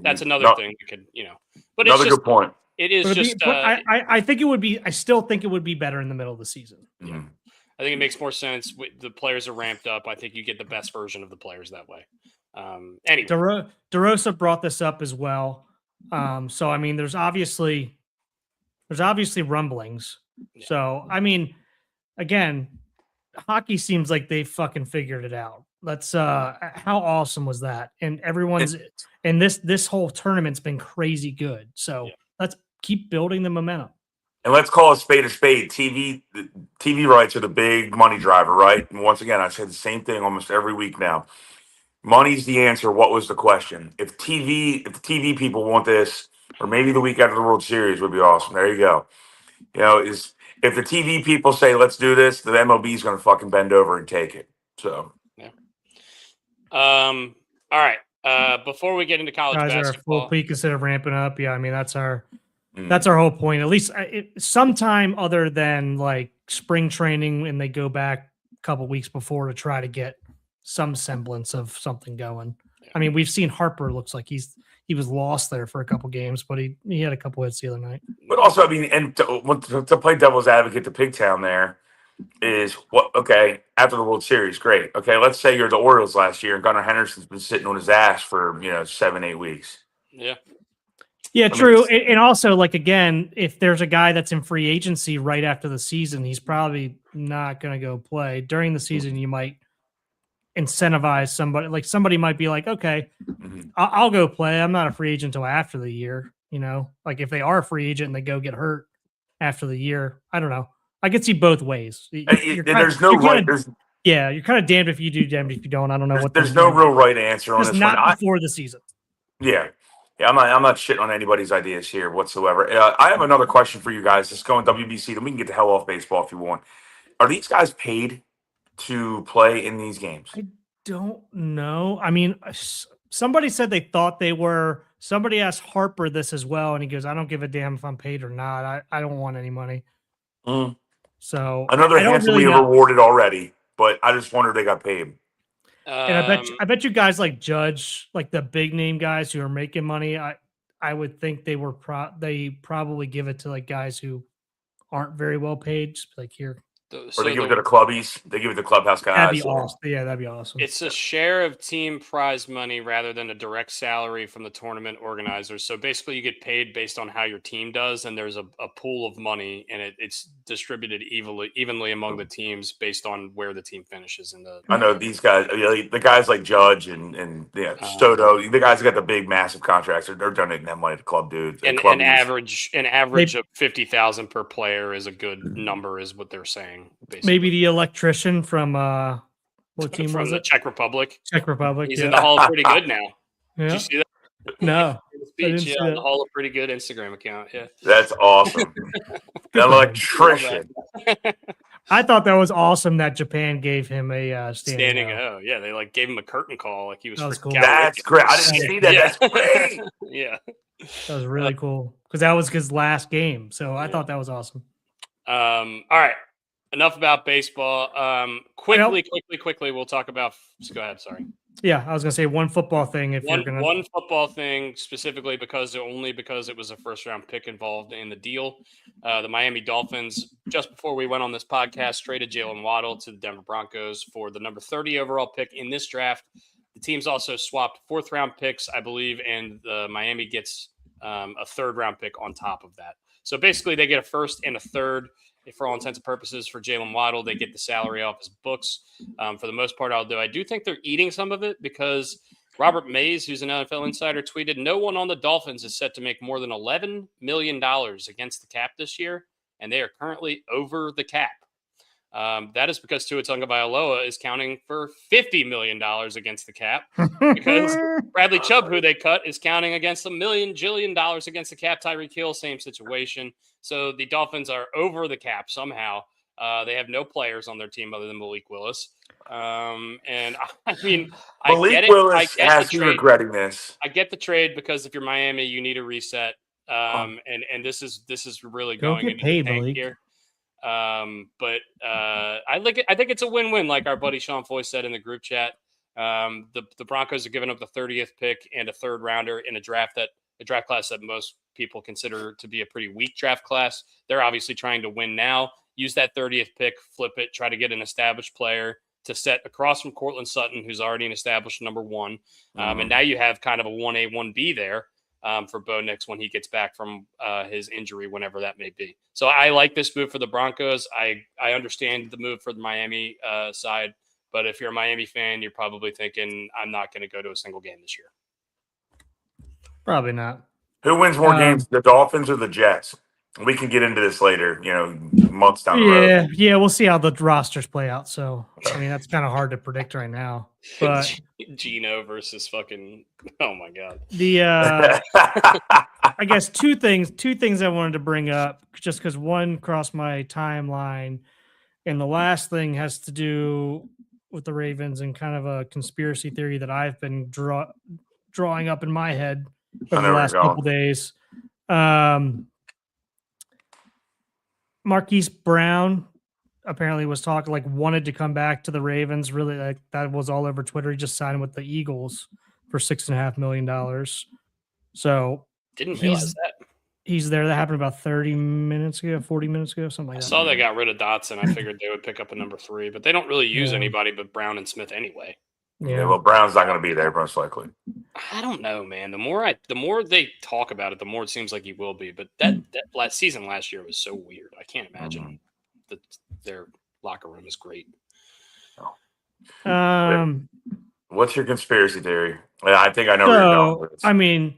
That's another thing that could, but another good point. It is just. I think it would be. I still think it would be better in the middle of the season. Mhm. I think it makes more sense. The players are ramped up. I think you get the best version of the players that way. Anyway, DeRosa brought this up as well. So I mean, there's obviously rumblings. Yeah. So I mean, again, hockey seems like they fucking figured it out. Let's how awesome was that? And everyone's and this whole tournament's been crazy good. So Yeah. let's keep building the momentum. And let's call a spade a spade. TV rights are the big money driver, right? And once again, I say the same thing almost every week now. Money's the answer. What was the question? If the TV people want this, or maybe the week after the World Series would be awesome. There you go. You know, if the TV people say let's do this, the MLB is going to fucking bend over and take it. So yeah. All right. Before we get into college Guys are basketball, full peak instead of ramping up. Yeah, I mean that's our whole point. At least sometime other than like spring training, and they go back a couple weeks before to try to get some semblance of something going. I mean, we've seen Harper looks like he was lost there for a couple games, but he had a couple hits the other night. But also, I mean, and to play devil's advocate to Pigtown there is what, okay, after the World Series, great. Okay, let's say you're the Orioles last year and Gunnar Henderson's been sitting on his ass for, 7-8 weeks. yeah. Yeah, true. And also, like, again, if there's a guy that's in free agency right after the season, he's probably not going to go play. During the season, you might incentivize somebody. Like, somebody might be like, okay, I'll go play. I'm not a free agent until after the year, Like, if they are a free agent and they go get hurt after the year, I don't know. I could see both ways. There's no right. Yeah, you're kind of damned if you do, damned if you don't. I don't know There's no real right answer on just this not one. before the season. Yeah, I'm not shitting on anybody's ideas here whatsoever. I have another question for you guys. Let's go in WBC. Then we can get the hell off baseball if you want. Are these guys paid to play in these games? I don't know. I mean, somebody said they thought they were. Somebody asked Harper this as well, and he goes, "I don't give a damn if I'm paid or not. I don't want any money." So another handsomely rewarded already, but I just wonder if they got paid. And I bet you guys like Judge, like the big name guys who are making money. I would think they were they probably give it to like guys who aren't very well paid. Just like here. Or they give it to the clubbies. They give it to clubhouse guys. That'd be awesome. Yeah, that'd be awesome. It's a share of team prize money rather than a direct salary from the tournament organizers. So basically, you get paid based on how your team does, and there's a pool of money, and it's distributed evenly among the teams based on where the team finishes. I know these guys, the guys like Judge and Soto, the guys that got the big, massive contracts, they're donating that money to club dudes. And an average of 50,000 per player is a good number, is what they're saying. Basically. Maybe the electrician from what team was it? Czech Republic. Czech Republic. He's in the Hall of Pretty Good now. Yeah. Did you see that? No. Speech, the Hall of Pretty Good Instagram account. Yeah. That's awesome. An electrician. I thought that was awesome that Japan gave him a standing O. Yeah, they gave him a curtain call like he was. That was cool. That's great. I didn't see that. Yeah. That's great. Yeah. That was really cool because that was his last game. So I thought that was awesome. All right. Enough about baseball. Quickly, we'll talk about. Go ahead. Sorry. Yeah, I was gonna say one football thing. One football thing specifically because it was a first round pick involved in the deal. The Miami Dolphins, just before we went on this podcast, traded Jalen Waddle to the Denver Broncos for the number 30 overall pick in this draft. The teams also swapped 4th round picks, I believe, and Miami gets a 3rd round pick on top of that. So basically, they get a 1st and a 3rd. For all intents and purposes, for Jalen Waddle, they get the salary off his books. For the most part, I do think they're eating some of it because Robert Mays, who's an NFL insider, tweeted, "No one on the Dolphins is set to make more than $11 million against the cap this year, and they are currently over the cap." That is because Tua Tagovailoa is counting for $50 million against the cap because Bradley Chubb, who they cut, is counting against $1 jillion against the cap. Tyreek Hill, same situation. So the Dolphins are over the cap somehow. They have no players on their team other than Malik Willis. And I mean, Malik Willis has you regretting this. I get the trade because if you're Miami, you need a reset. And this is really going into the tank here. But I think it's a win-win, like our buddy Sean Foy said in the group chat. The Broncos are giving up the 30th pick and a 3rd rounder in a draft class that most people consider to be a pretty weak draft class. They're obviously trying to win now. Use that 30th pick, flip it, try to get an established player to set across from Cortland Sutton, who's already an established number one. And now you have kind of a 1A, 1B there for Bo Nix when he gets back from his injury, whenever that may be. So I like this move for the Broncos. I understand the move for the Miami side, but if you're a Miami fan, you're probably thinking, I'm not going to go to a single game this year. Probably not. Who wins more games, the Dolphins or the Jets? We can get into this later, months down the road. Yeah, we'll see how the rosters play out. So, I mean, that's kind of hard to predict right now. But Gino versus fucking, oh my God. I guess two things I wanted to bring up, just because one crossed my timeline, and the last thing has to do with the Ravens and kind of a conspiracy theory that I've been drawing up in my head over the last couple days. Marquise Brown apparently was talking, wanted to come back to the Ravens. Really, that was all over Twitter. He just signed with the Eagles for $6.5 million. So didn't realize that. He's there. That happened about 30 minutes ago, 40 minutes ago, something like that. I saw they got rid of Dotson. I figured they would pick up a number 3, but they don't really use anybody but Brown and Smith anyway. Yeah, well, Brown's not going to be there most likely. I don't know, man. The more they talk about it, the more it seems like he will be. But that season last year was so weird. I can't imagine that their locker room is great. What's your conspiracy theory? I think I know where you're going with this. I mean,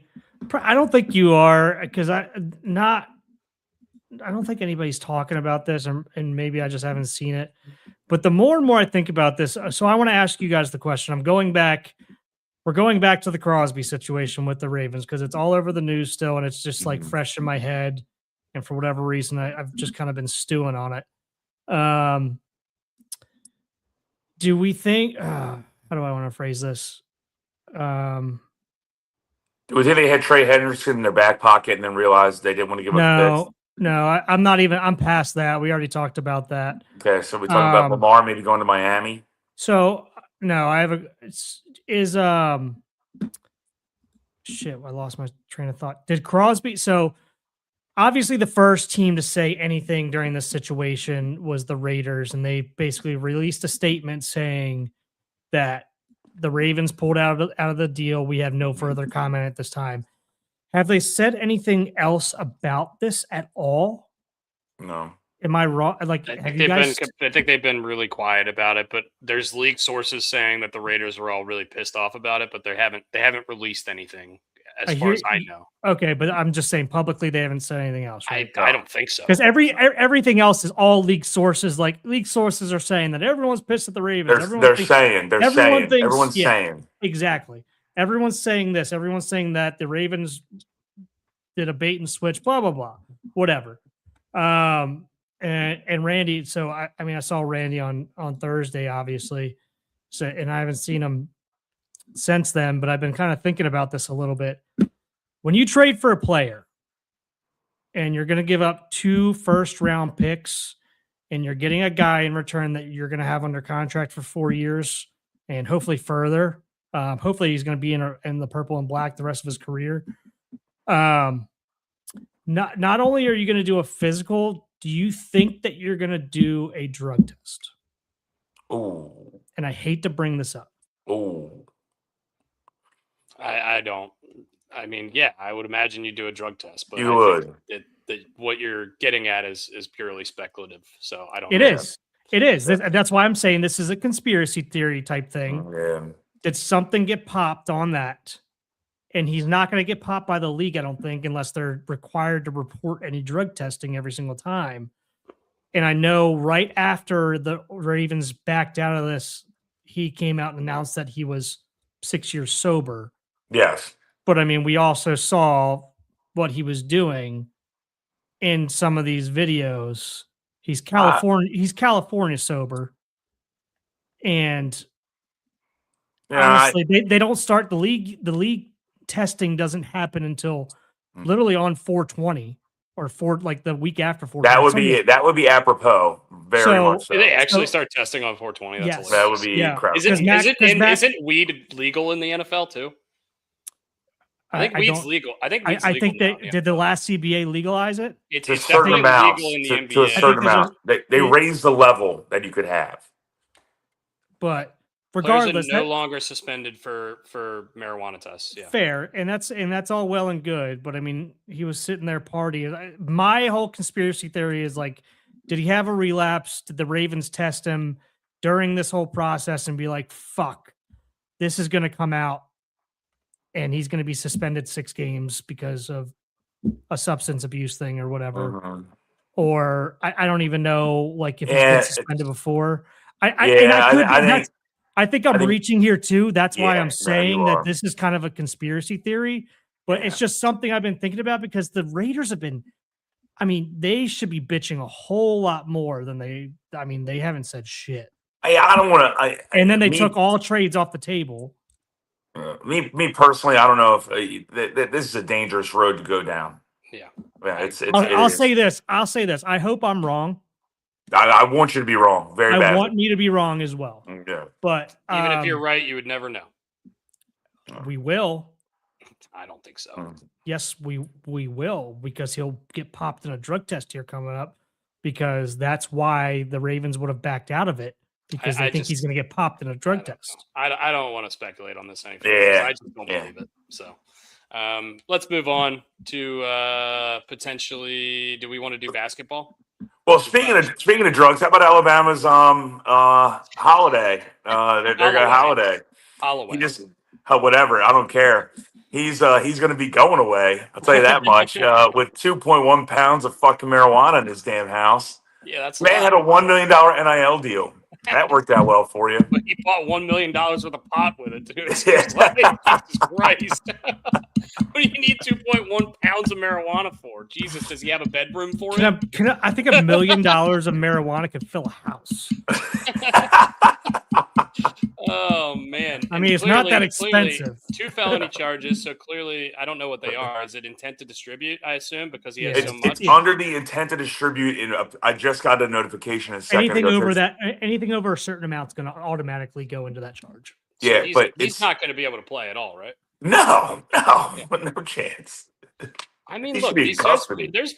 I don't think you are, because I don't think anybody's talking about this, and maybe I just haven't seen it. But the more and more I think about this, so I want to ask you guys the question. We're going back to the Crosby situation with the Ravens, because it's all over the news still, and it's just fresh in my head. And for whatever reason, I've just kind of been stewing on it. Do we think, how do I want to phrase this? Do we think they had Trey Hendrickson in their back pocket and then realized they didn't want to give up picks? No, I'm past that. We already talked about that. Okay, so we talking about Lamar maybe going to Miami? So, no, I have shit, I lost my train of thought. Did Crosby, so obviously the first team to say anything during this situation was the Raiders, and they basically released a statement saying that the Ravens pulled out of the deal. We have no further comment at this time. Have they said anything else about this at all? No. Am I wrong? I think they've been really quiet about it, but there's leaked sources saying that the Raiders were all really pissed off about it, but they haven't released anything as far as I know. Okay, but I'm just saying publicly they haven't said anything else. Right? I don't think so. Because everything else is all leaked sources. Like, leaked sources are saying that everyone's pissed at the Ravens. Everyone's saying. Exactly. Everyone's saying this. Everyone's saying that the Ravens did a bait and switch, blah, blah, blah, whatever. And Randy, so I saw Randy on Thursday, obviously. So, and I haven't seen him since then, but I've been kind of thinking about this a little bit. When you trade for a player and you're going to give up 2 first-round picks and you're getting a guy in return that you're going to have under contract for 4 years and hopefully further, hopefully he's going to be in the purple and black the rest of his career. Not only are you going to do a physical, do you think that you're going to do a drug test? Oh. And I hate to bring this up. Oh. I don't. I mean, yeah, I would imagine you do a drug test, but you would. What you're getting at is purely speculative. So I don't. It is. It is. That's why I'm saying this is a conspiracy theory type thing. Yeah. Did something get popped on that? And he's not going to get popped by the league, I don't think, unless they're required to report any drug testing every single time. And I know right after the Ravens backed out of this, he came out and announced that he was 6 years sober. Yes. But I mean, we also saw what he was doing in some of these videos. He's California sober. And honestly, they don't start the league testing doesn't happen until literally on 420 or the week after 420. That would be apropos. Very much so. Did they actually start testing on 420? That's yes. That would be incredible. Isn't weed legal in the NFL too? I think weed's legal. I think weed's I legal think they now, yeah. did the last CBA legalize it. It's To a definitely certain amount. legal in the To a NBA. certain there's a- amount. They raised the level that you could have. But Players are regardless, no longer suspended for marijuana tests. Yeah. fair, and that's all well and good. But I mean, he was sitting there partying. My whole conspiracy theory is like, did he have a relapse? Did the Ravens test him during this whole process and be like, "Fuck, this is going to come out," and he's going to be suspended 6 games because of a substance abuse thing or whatever? Mhm. Or I don't even know, like, if he's Yeah, been suspended before. I I think I'm think- reaching here too. That's why Yeah, I'm you saying that are. this is kind of a conspiracy theory, but it's just something I've been thinking about because the Raiders have been, I mean, they should be bitching a whole lot more than they haven't said shit. I don't want to. And then they took all trades off the table. Me personally, I don't know if this is a dangerous road to go down. Yeah. I'll say this. I hope I'm wrong. I want you to be wrong. Very I badly. want me to be wrong as well. Yeah. But Even if you're right, you would never know. we will. I don't think so. Yes, we will, because he'll get popped in a drug test here coming up, because that's why the Ravens would have backed out of it, because they think he's going to get popped in a drug test. I don't want to speculate on this any further. Yeah. I just don't believe it. So let's move on to potentially. Do we want to do basketball? Well, speaking of drugs, how about Alabama's holiday? Their guy Holiday. Holloway. He just whatever. I don't care. He's going to be going away. I'll tell you that much. With 2.1 pounds of fucking marijuana in his damn house. Yeah, that's Man had a $1 million NIL deal. That worked out well for you. But he bought $1 million worth of pot with it, dude. It's just like, Jesus Christ. What do you need 2.1 pounds of marijuana for? Jesus, does he have a bedroom for it? I think $1 million of marijuana could fill a house. Oh, man. I mean, it's not that expensive. 2 felony charges, so clearly, I don't know what they are. Is it intent to distribute, I assume, because he has so much? It's under the intent to distribute. I just got a notification a second ago. Anything over a certain amount is going to automatically go into that charge. So yeah, he's, but he's not going to be able to play at all, right? No, no chance. I mean, He look, should be in custody. there's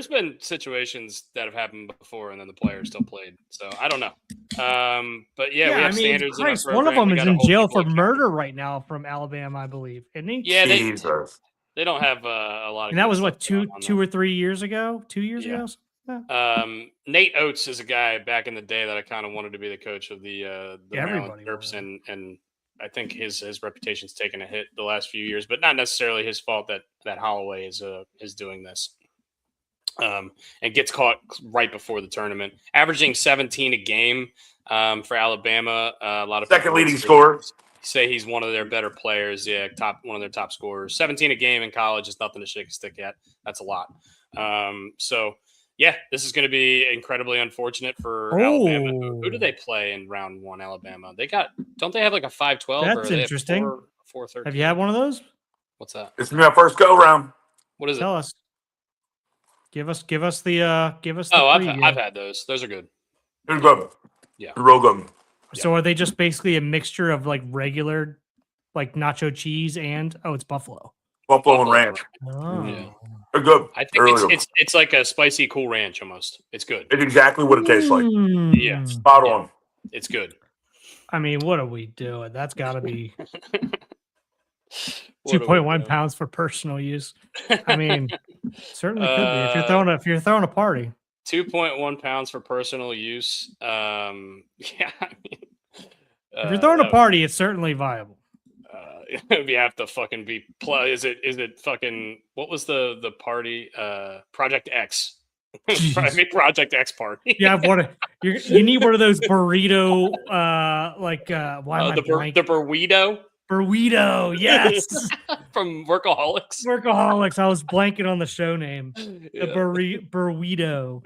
been situations that have happened before, and then the player still played. So I don't know. But yeah, we have standards. Christ, in our one of program. them We is gotta in hold jail people for murder right now from Alabama, I believe, isn't he? Yeah, Jesus. they don't have a lot of. And that was good what, stuff going on two or 3 years ago? 2 years Yeah. ago? Nate Oates is a guy back in the day that I kind of wanted to be the coach of the Maryland everybody Terps, wanted. and I think his reputation's taken a hit the last few years, but not necessarily his fault that Holloway is doing this. And gets caught right before the tournament, averaging 17 a game for Alabama. A lot of Second leading scorer. say he's one of their better players. Yeah, one of their top scorers. 17 a game in college is nothing to shake a stick at. That's a lot. So yeah, this is going to be incredibly unfortunate for Alabama. Who do they play in round 1? Alabama. Don't they have like a 5-12? That's interesting. 4-13? Have you had one of those? What's that? This is my first go round. What is Tell it? us. Give us the Oh, preview. I've had those. Those are good. Here's good. Yeah. Real good. So are they just basically a mixture of like regular, like nacho cheese and it's buffalo? Buffalo and ranch. Oh. Yeah. They're good. I They're really think good. it's like a spicy Cool Ranch almost. It's good. It's exactly what it tastes like. Yeah. Spot on. It's good. I mean, what are we doing? That's got to be What are we 2.1 doing? pounds for personal use. I mean, certainly could be if you're throwing a party. 2.1 pounds for personal use. Yeah. I mean, If you're throwing a party, it's certainly viable. you have to fucking be. Is it fucking? What was the party? Project X. Project X party. Yeah, you need one of those burrito. Why am I blank? The burrito Burrito, yes. from Workaholics. Workaholics. I was blanking on the show name. The Yeah. burrito.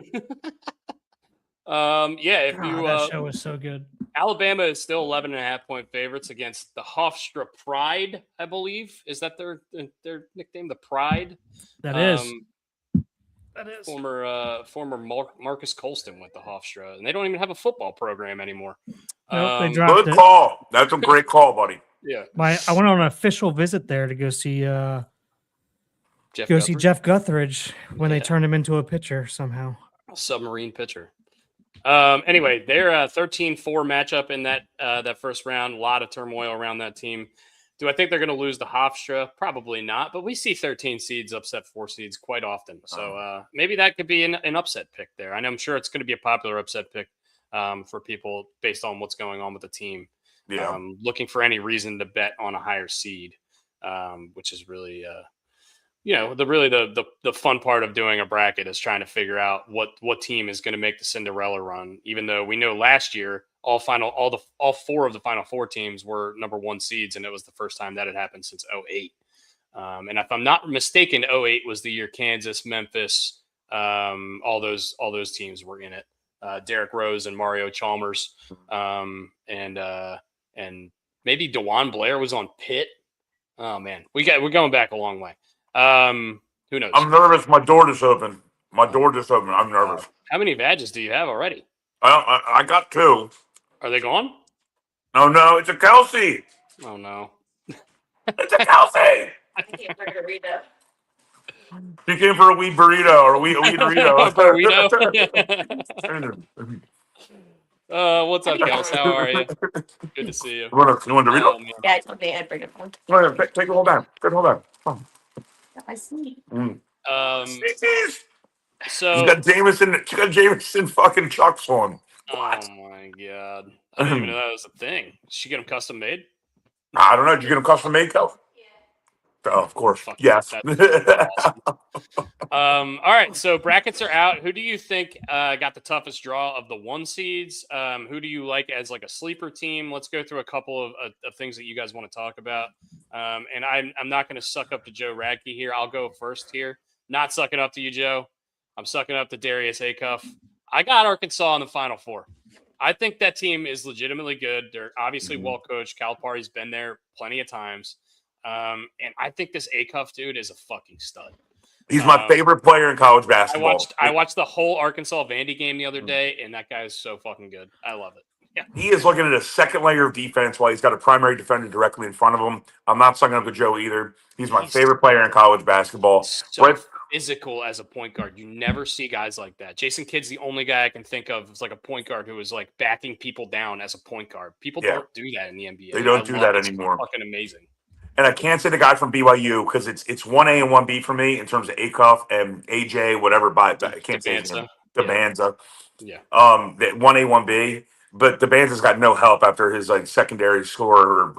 Yeah. If you that show is so good. Alabama is still 11.5-point favorites against the Hofstra Pride, I believe. Is that their nickname? The Pride. That is. Former Marcus Colston went to Hofstra, and they don't even have a football program anymore. Nope, they dropped Good it. call. That's a great call, buddy. Yeah. I went on an official visit there to go see Go see Jeff Guthridge when they Yeah. turn him into a pitcher somehow. Submarine pitcher. Anyway, they're a 13-4 matchup in that first round. A lot of turmoil around that team. Do I think they're going to lose to Hofstra? Probably not, but we see 13 seeds upset 4 seeds quite often. So maybe that could be an upset pick there. I'm sure it's going to be a popular upset pick for people based on what's going on with the team. Yeah. Looking for any reason to bet on a higher seed, which is really the fun part of doing a bracket is trying to figure out what team is going to make the Cinderella run. Even though we know last year all 4 of the final 4 teams were number 1 seeds, and it was the first time that had happened since 2008. And if I'm not mistaken, 2008 was the year Kansas, Memphis, all those teams were in it. Derrick Rose and Mario Chalmers, and maybe DeJuan Blair was on Pitt. Oh man, we're going back a long way. Who knows? I'm nervous. My door just opened. I'm nervous. How many badges do you have already? I got 2. Are they gone? No, it's a Kelsey. Oh no. It's a Kelsey. I can't bring a burrito. She came for a wee burrito or a wee burrito. What's up, Kels? How are you? Good to see you. You want a Dorito? Oh, man. Yeah, I told me I'd bring it home. Take the whole time. Take the whole time. Oh. I see. So She got Jameson fucking chucks on. oh my god. I didn't even know that was a thing. Did she get them custom made? I don't know. Did you get a custom made, Kel? Oh, of course. Fuck, Yes. that's awesome. All right, so brackets are out. Who do you think got the toughest draw of the 1 seeds? Who do you like as like a sleeper team? Let's go through a couple of things that you guys want to talk about. And I'm not going to suck up to Joe Radke here. I'll go first here. Not sucking up to you, Joe. I'm sucking up to Darius Acuff. I got Arkansas in the Final Four. I think that team is legitimately good. They're obviously well coached. Calipari's been there plenty of times. And I think this Acuff dude is a fucking stud. He's my favorite player in college I basketball. watched the whole Arkansas Vandy game the other day, and that guy is so fucking good. I love it. Yeah. He is looking at a second layer of defense while he's got a primary defender directly in front of him. I'm not sucking up to Joe either. He's my favorite player in college basketball. So physical as a point guard. You never see guys like that. Jason Kidd's the only guy I can think of as like a point guard who is like backing people down as a point guard. People don't do that in the NBA. They don't do that anymore. It's fucking amazing. And I can't say the guy from BYU because it's 1A and 1B for me in terms of Acuff and AJ, whatever. But I can't say his name. Debanza. Yeah. That 1A, 1B. But Debanza's got no help after his like secondary scorer.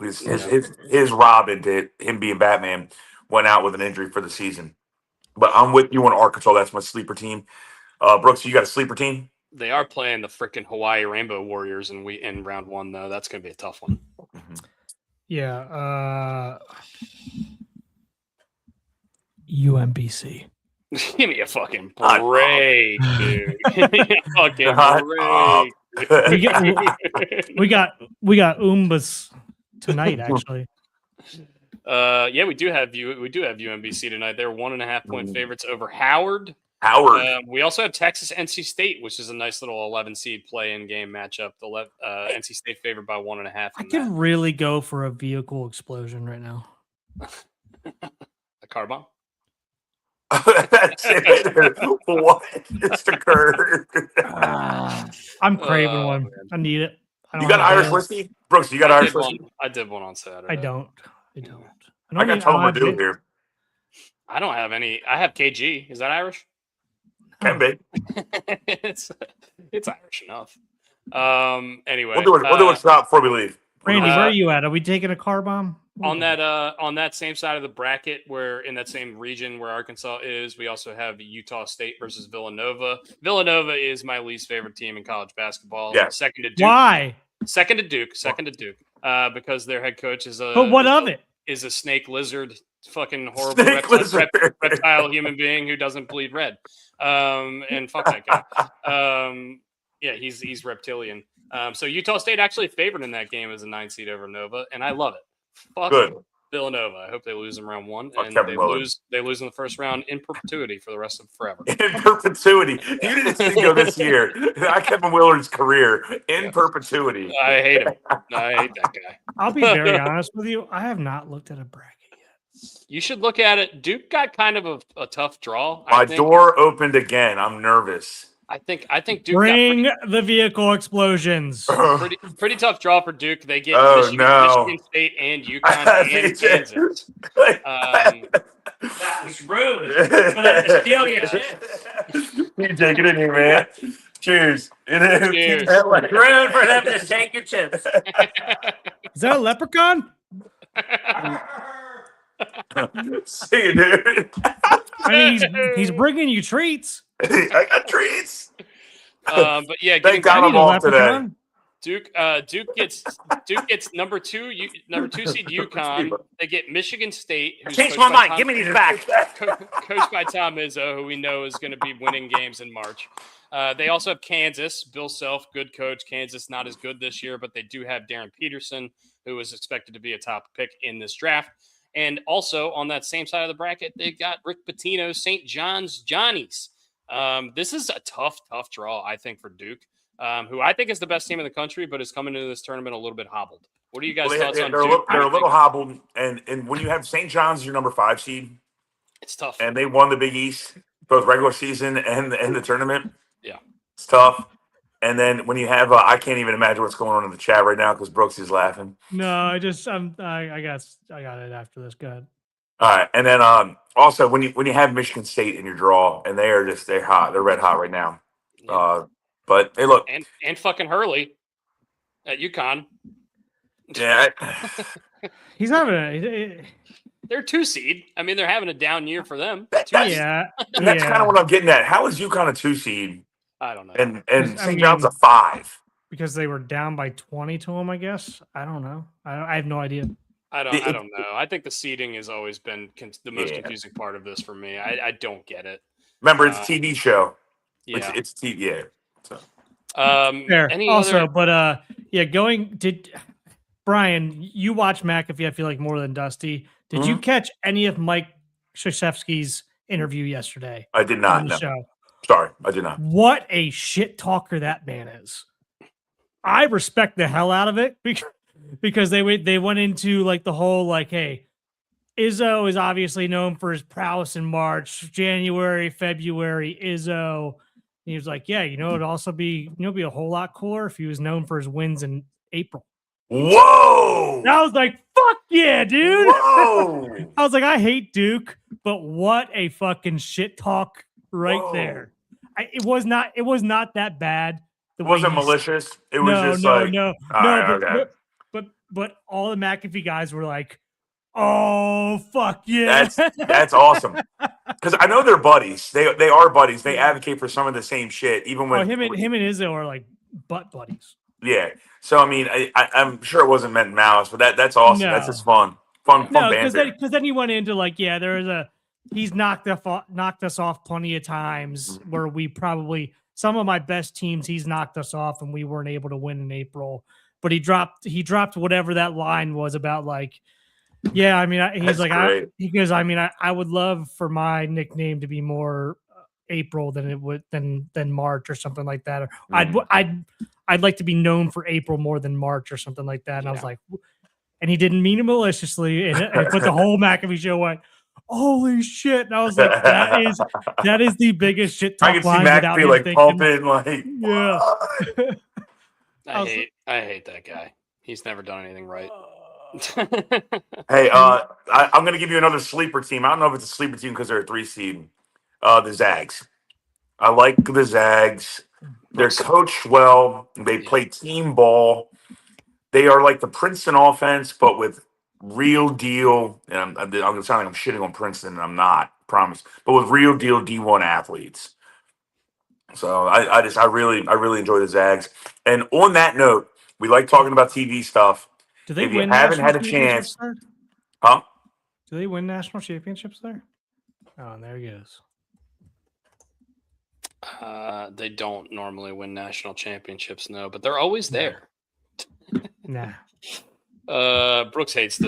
His Rob into him being Batman went out with an injury for the season. But I'm with you on Arkansas. That's my sleeper team. Brooks, you got a sleeper team? They are playing the freaking Hawaii Rainbow Warriors in round 1 though. That's gonna be a tough one. Mm-hmm. Yeah. UMBC. Give me a fucking break, dude. Give me a fucking break. we got Umbas tonight, actually. Yeah, we do have UMBC tonight. They're 1.5 point favorites over Howard. We also have Texas NC State, which is a nice little 11 seed play-in game matchup. The NC State favored by 1.5. I could really go for a vehicle explosion right now. A car bomb. That's it. What just occurred? I'm craving one. Man. I need it. You got Irish whiskey, Brooks? You got Irish whiskey? I did one on Saturday. I don't. I got Tullamore Dew here. I don't have any. I have KG. Is that Irish? Can be. it's Irish enough. Anyway, we'll do a stop before we leave. Randy, where are you at? Are we taking a car bomb? On that same side of the bracket, where in that same region where Arkansas is, we also have Utah State versus Villanova. Villanova is my least favorite team in college basketball. Yeah. Second to Duke. Why? Second to Duke. Because their head coach is a. But what of it? Is a snake lizard, fucking horrible reptile human being who doesn't bleed red. And fuck that guy. Yeah, he's reptilian. So Utah State actually favored in that game as a 9 seed over Nova, and I love it. Fuck Villanova. I hope they lose in round 1, and they lose in the first round in perpetuity for the rest of forever. In perpetuity. You didn't see go this year. Kevin Willard's career in perpetuity. I hate him. I hate that guy. I'll be very honest with you. I have not looked at a bracket yet. You should look at it. Duke got kind of a tough draw. My door opened again. I'm nervous. I think Duke Bring got the vehicle explosions. pretty tough draw for Duke. They get Oh, Michigan State and UConn and Kansas. That was rude for them to steal your shit. You take it in here, man. Cheers. Cheers. Rude for them to take your chips. Is that a leprechaun? See you, dude. I mean, he's bringing you treats. I got treats. But yeah, Thank God I'm off today. Duke gets number two seed UConn. They get Michigan State. Who's Change my mind. Give me these back. Coached by Tom Izzo, who we know is going to be winning games in March. They also have Kansas. Bill Self, good coach. Kansas not as good this year, but they do have Darren Peterson, who is expected to be a top pick in this draft. And also on that same side of the bracket, they got Rick Pitino's St. John's Johnnies. This is a tough draw, I think, for Duke, who I think is the best team in the country, but is coming into this tournament a little bit hobbled. What are you guys' thoughts on Duke? They're a little hobbled, and when you have St. John's, your number 5 seed, it's tough. And they won the Big East, both regular season and the tournament. Yeah, it's tough. And then when you have, I can't even imagine what's going on in the chat right now because Brooks is laughing. No, I got it after this. Go ahead. All right, and then also when you have Michigan State in your draw, and they're hot, they're red hot right now. Yeah. But hey, look, and fucking Hurley at UConn. Yeah, he's having they're 2 seed. I mean, they're having a down year for them. That's kind of what I'm getting at. How is UConn a 2 seed? I don't know. And St. John's a 5 because they were down by 20 to them. I guess I don't know. I have no idea. I don't know. I think the seeding has always been the most confusing part of this for me. I don't get it. Remember, it's a TV show. Yeah, it's TV. Yeah. So. Fair. Brian, you watch McAfee, I feel like, more than Dusty. Did you catch any of Mike Krzyzewski's interview yesterday? I did not. On the show? Sorry, I did not. What a shit talker that man is. I respect the hell out of it because they went into like the whole like, hey, Izzo is obviously known for his prowess in March, January, February, Izzo. He was like, yeah, it'd also be a whole lot cooler if he was known for his wins in April. Whoa! And I was like, fuck yeah, dude. Whoa! I was like, I hate Duke, but what a fucking shit talk right there. It was not that bad. It wasn't malicious. It was but all the McAfee guys were like, oh fuck yeah. That's awesome. Because I know they're buddies. They are buddies. They advocate for some of the same shit. Even when him and Izzo are like butt buddies. Yeah. So I mean, I'm sure it wasn't meant malice, but that's awesome. No. That's just fun banter. Because then he went into like, he's knocked us off plenty of times where we probably some of my best teams he's knocked us off and we weren't able to win in April. But he dropped whatever that line was about. Like, yeah, I mean, he's like, I would love for my nickname to be more April than it would than March or something like that. Or I'd like to be known for April more than March or something like that. And I was like, and he didn't mean it maliciously. But the whole McAfee show went, holy shit. And I was like, that is the biggest shit talk. I can see McAfee like pumping, like, yeah. I hate that guy. He's never done anything right. Hey, I'm going to give you another sleeper team. I don't know if it's a sleeper team because they're a 3 seed. The Zags. I like the Zags. They're coached well. They play team ball. They are like the Princeton offense, but with real deal. And I'm going to sound like I'm shitting on Princeton, and I'm not. Promise. But with real deal D1 athletes. So I really enjoy the Zags. And on that note, we like talking about TV stuff. Do they if win you haven't had a chance, there? Huh? Do they win national championships there? Oh, and there he is. They don't normally win national championships, no, but they're always there. Nah. Brooks hates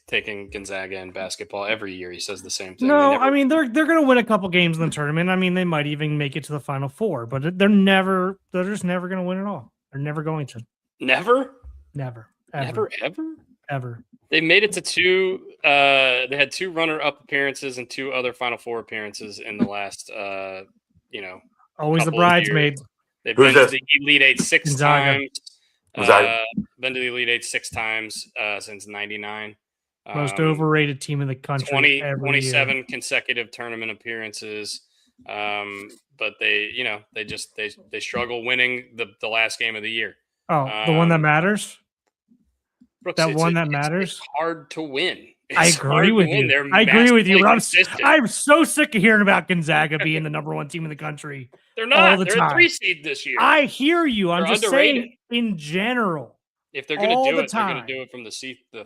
taking Gonzaga in basketball every year. He says the same thing. No, I mean they're going to win a couple games in the tournament. I mean they might even make it to the Final Four, but they're just never going to win it all. They're never going to. Never. Ever. Never ever. ever. They made it to two. They had 2 runner-up appearances and 2 other Final Four appearances in the last, Always the couple of years. bridesmaids. They've Who's been this? to the Elite Eight 6 Gonzaga. times. Gonzaga. Been to the Elite Eight 6 times since '99. Most overrated team in the country. 27 consecutive tournament appearances. But they struggle winning the last game of the year. Oh, the one that matters. Brooks, That one that it's matters. hard to win. I It's hard agree to with win. you. They're I agree with you. massively But consistent. I'm so sick of hearing about Gonzaga being the number 1 team in the country. They're all not. the They're a time. 3 seed this year. I hear you. I'm They're just underrated. saying in general. If they're going all to do the it, they're going time. to do it from the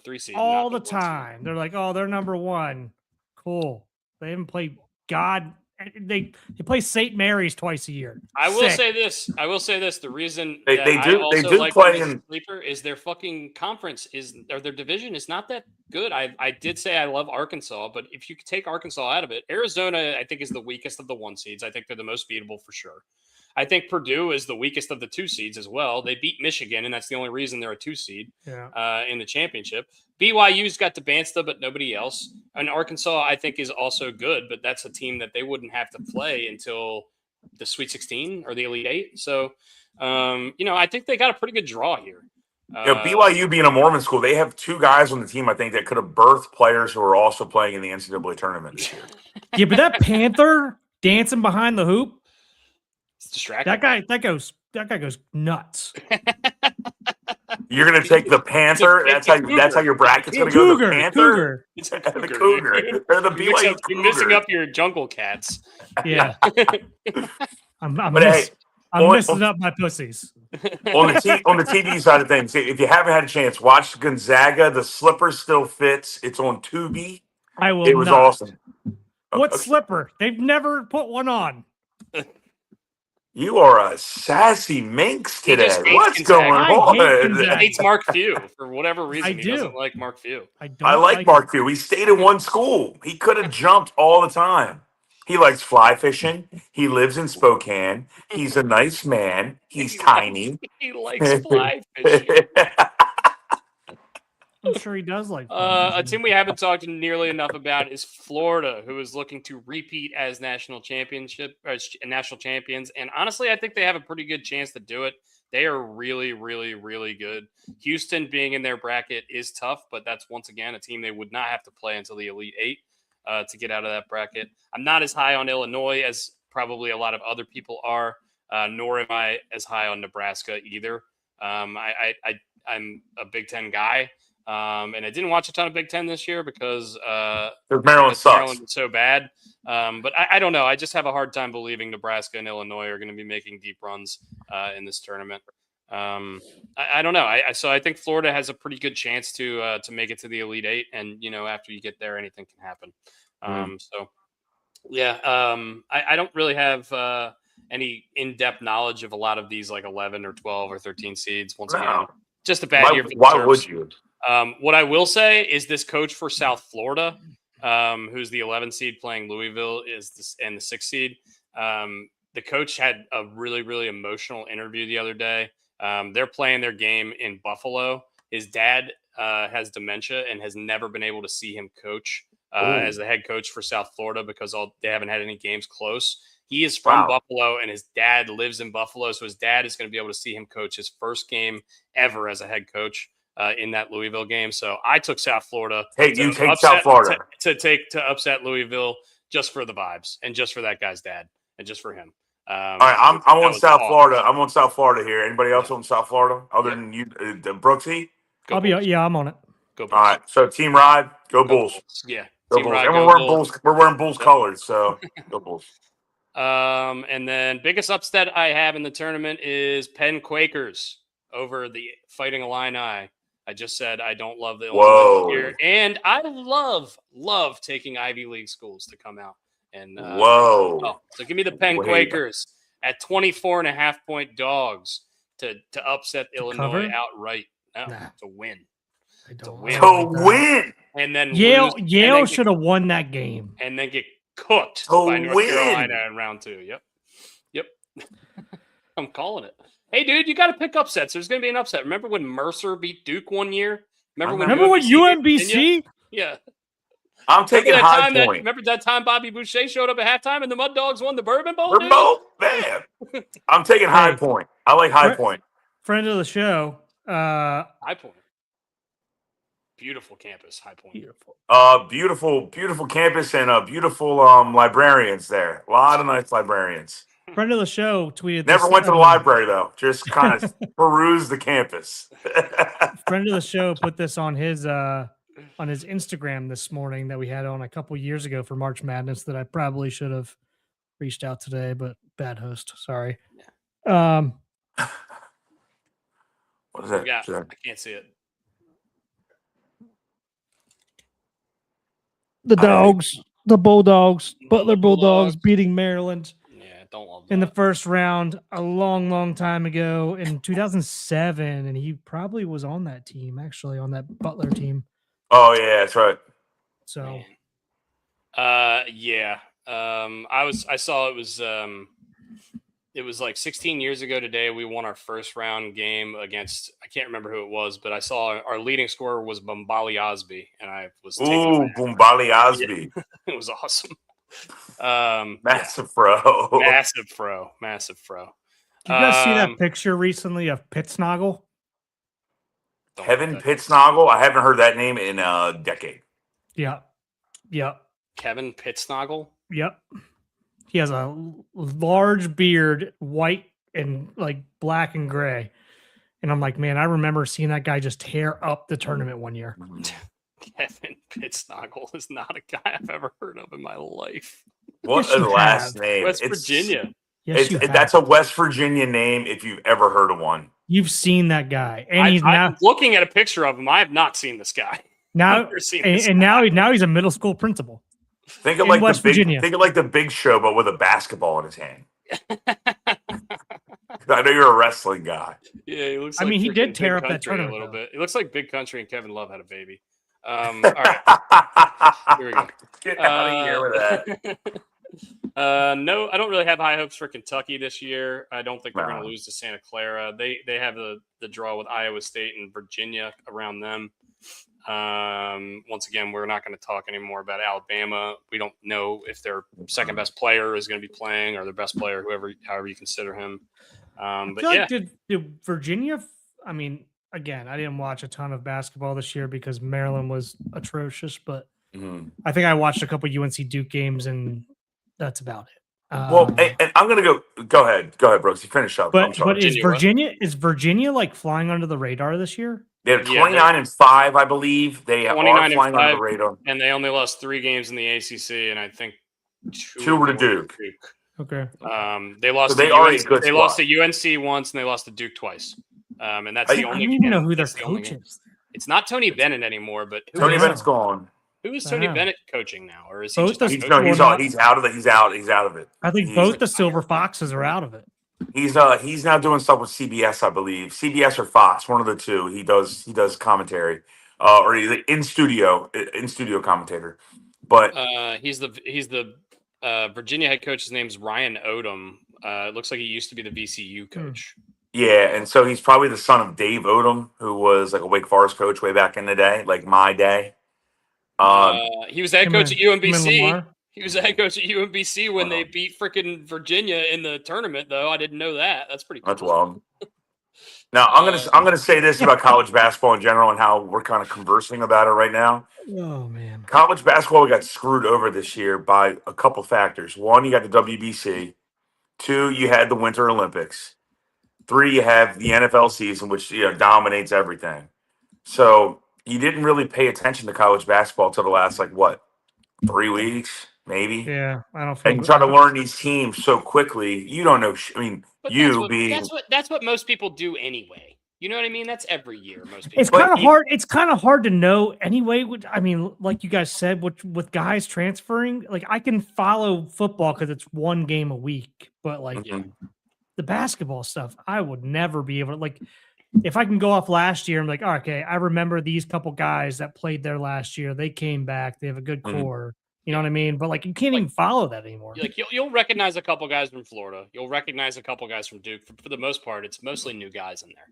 3 seed. All not the 1 seed. time. They're like, oh, they're number 1. Cool. They haven't played God. They play St. Mary's twice a year. I will Sick. say this. The reason They that do- I they also do like play them as a in- sleeper is their fucking conference or their division is not that good. I did say I love Arkansas, but if you could take Arkansas out of it, Arizona I think is the weakest of the 1 seeds. I think they're the most beatable for sure. I think Purdue is the weakest of the 2 seeds as well. They beat Michigan, and that's the only reason they're a 2 seed in the championship. BYU's got DeBansta, but nobody else. And Arkansas, I think, is also good, but that's a team that they wouldn't have to play until the Sweet 16 or the Elite Eight. So, I think they got a pretty good draw here. BYU being a Mormon school, they have 2 guys on the team, I think, that could have birthed players who are also playing in the NCAA tournament this year. Yeah, but that Panther dancing behind the hoop, It's distracting. that guy goes nuts. You're going to take the Panther. It's That's a how your bracket's going to go. The Cougar, Panther, Cougar. It's a the dude. Cougar. They're the You're BYU you're mixing Cougar. up your jungle cats. Yeah. I'm But hey, messing up my pussies. on the TV side of things, if you haven't had a chance, watch Gonzaga. The slipper still fits. It's on Tubi. I will. It was not. awesome. What Okay. slipper? They've never put one on. You are a sassy minx He today. just hates What's Gonzaga. going I hate on? Gonzaga. He hates Mark Few for whatever reason. I He do. doesn't like Mark Few. I like Mark Few. He stayed in one school. He could have jumped all the time. He likes fly fishing. He lives in Spokane. He's a nice man. He's tiny. He likes fly fishing. I'm sure he does like. A team we haven't talked nearly enough about is Florida, who is looking to repeat as national champions. And honestly, I think they have a pretty good chance to do it. They are really, really, really good. Houston being in their bracket is tough, but that's once again a team they would not have to play until the Elite Eight to get out of that bracket. I'm not as high on Illinois as probably a lot of other people are, nor am I as high on Nebraska either. I'm a Big Ten guy. And I didn't watch a ton of Big Ten this year because Maryland sucks. Maryland was so bad. But I don't know. I just have a hard time believing Nebraska and Illinois are going to be making deep runs in this tournament. I don't know. So I think Florida has a pretty good chance to make it to the Elite Eight. And, after you get there, anything can happen. I don't really have any in-depth knowledge of a lot of these like 11 or 12 or 13 seeds. Once again, just a bad year for the Why Terps. would you? What I will say is this coach for South Florida, who's the 11 seed playing Louisville, and the 6 seed. The coach had a really, really emotional interview the other day. They're playing their game in Buffalo. His dad has dementia and has never been able to see him coach as the head coach for South Florida because they haven't had any games close. He is from Buffalo, and his dad lives in Buffalo, so his dad is going to be able to see him coach his first game ever as a head coach in that Louisville game. So I took South Florida. Hey, you take South Florida to upset Louisville just for the vibes and just for that guy's dad and just for him. All right, I'm on South Florida. I'm on South Florida here. Anybody else on South Florida other than you, Brooksy? I'm on it. Go Bulls. All right, so Team Ride, go Bulls. Yeah, Go Team Bulls. Ride, And go we're wearing Bulls. Bulls. We're wearing Bulls colors, so go Bulls. And then biggest upset I have in the tournament is Penn Quakers over the Fighting Illini. I just said I don't love the Illinois here, and I love taking Ivy League schools to come out and so give me the Penn Quakers at 24.5-point dogs to upset Illinois cover? outright. No, Nah. to win. I don't win. like that. Win. And then Yale should have won that game. and then get cooked To by North win. Carolina in round 2. Yep. I'm calling it. Hey, dude, you got to pick upsets. There's going to be an upset. Remember when Mercer beat Duke one year? Remember when UMBC? Yeah. I'm taking High Point. Remember that time Bobby Boucher showed up at halftime and the Mud Dogs won the Bourbon Bowl? We're both, man. I'm taking High Point. I like High Point. Friend of the show. High Point. Beautiful campus, High Point. Beautiful campus and beautiful librarians there. A lot of nice librarians. Friend of the show tweeted. Never went to the library though. Just kind of perused the campus. Friend of the show put this on his Instagram this morning that we had on a couple years ago for March Madness that I probably should have reached out today, but bad host. Sorry. What is that? Yeah, I can't see it. The Dogs, the Bulldogs, Butler Bulldogs beating Maryland. Yeah, don't love that. In the first round a long time ago in 2007, and he probably was on that team, actually, on that Butler team. Oh yeah, that's right. So, yeah. I saw it was like 16 years ago today. We won our first round game against, I can't remember who it was, but I saw our leading scorer was Bombali Osby, and I was Bombali Osby. Yeah. It was awesome. Massive pro. Massive pro. Did you guys see that picture recently of Pittsnoggle? Kevin Pittsnoggle? I haven't heard that name in a decade. Yeah. Kevin Pittsnoggle? Yep. He has a large beard, white and like black and gray. And I'm like, man, I remember seeing that guy just tear up the tournament one year. Kevin Pittsnoggle is not a guy I've ever heard of in my life. What is the last name? West Virginia. Yes, that's a West Virginia name if you've ever heard of one. You've seen that guy. And I'm looking at a picture of him. I have not seen this guy. Now he's a middle school principal. Think of like the Big Show, but with a basketball in his hand. I know you're a wrestling guy. Yeah, he looks. I mean, he did tear up that tournament tournament a little though. bit. It looks like Big Country and Kevin Love had a baby. All right, here we go. Get out of here with that. No, I don't really have high hopes for Kentucky this year. I don't think they're going to lose to Santa Clara. They have the draw with Iowa State and Virginia around them. Once again, we're not going to talk anymore about Alabama. We don't know if their second best player is going to be playing or their best player, however you consider him. But yeah, did Virginia? I mean, again, I didn't watch a ton of basketball this year because Maryland was atrocious. But I think I watched a couple UNC Duke games, and that's about it. Well, and I'm going to go ahead, Brooks. You finish up. But is Virginia like flying under the radar this year? They're 29-5, I believe. They are flying under the radar, and they only lost 3 games in the ACC, and I think 2 were to Duke. Okay. They lost. So they lost to UNC once, and they lost to Duke twice. And that's the only. I don't even know who their coach is. It's not Tony Bennett anymore, but Tony Bennett's gone. Who is Tony Bennett coaching now, or is he? He's out of it. He's out of it. I think both the Silver Foxes are out of it. He's now doing stuff with CBS, I believe. CBS or Fox, one of the two. He does commentary, or he's in studio commentator. But he's the Virginia head coach. His name's Ryan Odom. It looks like he used to be the VCU coach. Yeah, and so he's probably the son of Dave Odom, who was like a Wake Forest coach way back in the day, like my day. He was the head coach at UMBC. He was the head coach at UMBC when they beat freaking Virginia in the tournament, though. I didn't know that. That's pretty cool. That's wild. Now I'm gonna say this about college basketball in general and how we're kind of conversing about it right now. Oh man, college basketball got screwed over this year by a couple factors. 1, you got the WBC. 2, you had the Winter Olympics. 3, you have the NFL season, which dominates everything. So you didn't really pay attention to college basketball until the last 3 weeks, maybe. Yeah, I don't. And you try to learn these teams so quickly, you don't know. But that's what most people do anyway. You know what I mean? That's every year. Most people. It's kind of hard. It's kind of hard to know anyway. I mean, like you guys said, with guys transferring, I can follow football because it's one game a week, but the basketball stuff, I would never be able to if I can go off last year, I'm like, oh, okay, I remember these couple guys that played there last year. They came back. They have a good core. You know what I mean? But you can't even follow that anymore. You'll recognize a couple guys from Florida. You'll recognize a couple guys from Duke. For the most part, it's mostly new guys in there.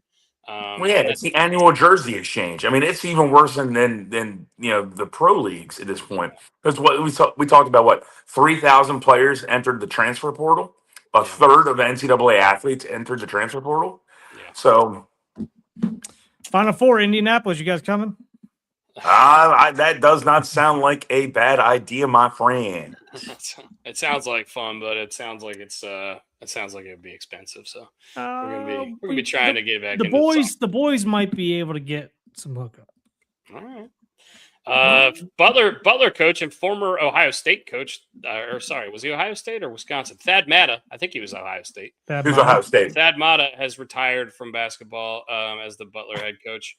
Well, yeah, it's the annual jersey exchange. I mean, it's even worse than the pro leagues at this point. Because what we talked about, what 3,000 players entered the transfer portal. A third of NCAA athletes entered the transfer portal. Yeah. So, Final Four, Indianapolis. You guys coming? that does not sound like a bad idea, my friend. It sounds like fun, but it sounds like it would be expensive. So we're gonna be trying to get back. The boys might be able to get some hookup. All right. Butler coach and former Ohio State coach, was he Ohio State or Wisconsin? Thad Matta, I think he was Ohio State. Who's Ohio State? Thad Matta has retired from basketball as the Butler head coach.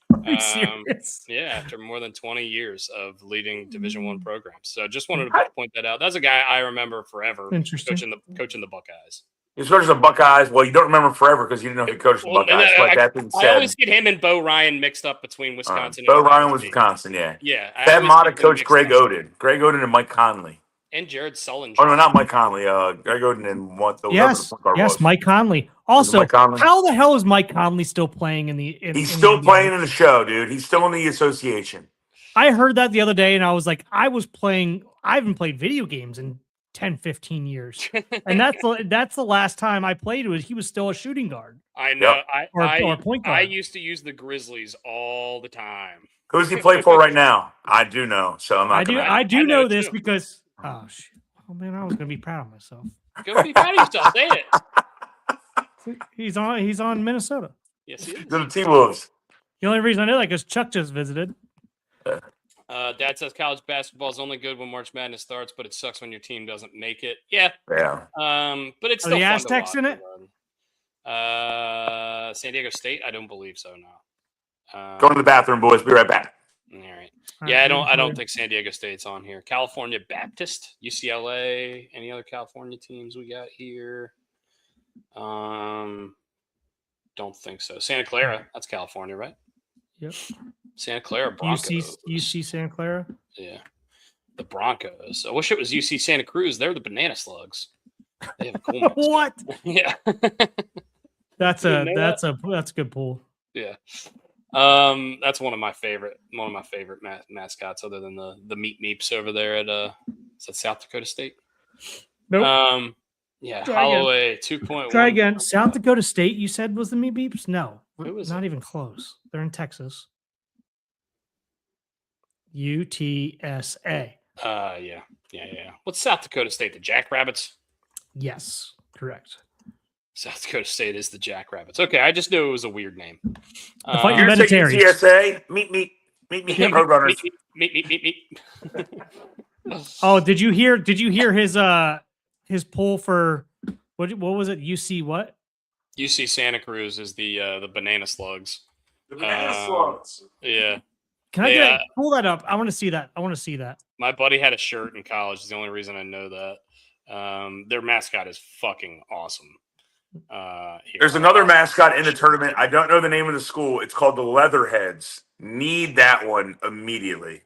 Yeah, after more than 20 years of leading Division I programs. So just wanted to point that out. That's a guy I remember forever. Interesting. Coaching the Buckeyes. He's coaching the Buckeyes. Well, you don't remember forever because you didn't know he coached the Buckeyes. But that being said, I always get him and Bo Ryan mixed up between Wisconsin. Bo Ryan was Wisconsin, yeah. Yeah. Thad Matta coached Greg Oden. Greg Oden and Mike Conley. And Jared Sullinger. Oh, no, not Mike Conley. Greg Oden and what the Yes, Mike Conley. Also, Mike Conley? How the hell is Mike Conley still playing in the? He's still playing in the show, dude. He's still in the association. I heard that the other day, and I was like, I haven't played video games in 10, 15 years, and that's the last time I played. He was still a shooting guard. I know. Yep. Or point guard. I used to use the Grizzlies all the time. Who does he play for right now? I do know, so I'm not. I do know this too. Because oh man, I was gonna be proud of myself. Go be proud of yourself. Say it. He's on Minnesota. Yes, he is. The T-Wolves. The only reason I know that because Chuck just visited. Dad says college basketball is only good when March Madness starts, but it sucks when your team doesn't make it. Yeah. Yeah. But it's Are still the fun Aztecs to in watch. it? San Diego State? I don't believe so. No. Go to the bathroom, boys. Be right back. All right. Yeah, I don't think San Diego State's on here. California Baptist, UCLA. Any other California teams we got here? Don't think so. Santa Clara, that's California, right? Yep. Santa Clara Broncos. UC Santa Clara. Yeah. The Broncos. I wish it was UC Santa Cruz. They're the Banana Slugs. They have a cool mascot. What? Yeah. That's a good pull. Yeah. That's one of my favorite mascots, other than the Meat Meeps over there at is that South Dakota State? Nope. Yeah, Try Holloway 2.1. Try again. South Dakota State, you said was the Meat Beeps? No, Who was not it? even close. They're in Texas. UTSA. Yeah. What's South Dakota State? The Jackrabbits? Yes, correct. South Dakota State is the Jackrabbits. Okay, I just knew it was a weird name. The Fighting You're saying Mediterraneans. UTSA? Meet Roadrunners. Meat. Oh, did you hear his poll for what was it? UC what? UC Santa Cruz is the Banana Slugs. The Banana Slugs. Yeah. Can I pull that up? I want to see that. My buddy had a shirt in college. Is the only reason I know that. Their mascot is fucking awesome. There's another mascot in the tournament. I don't know the name of the school. It's called the Leatherheads. Need that one immediately.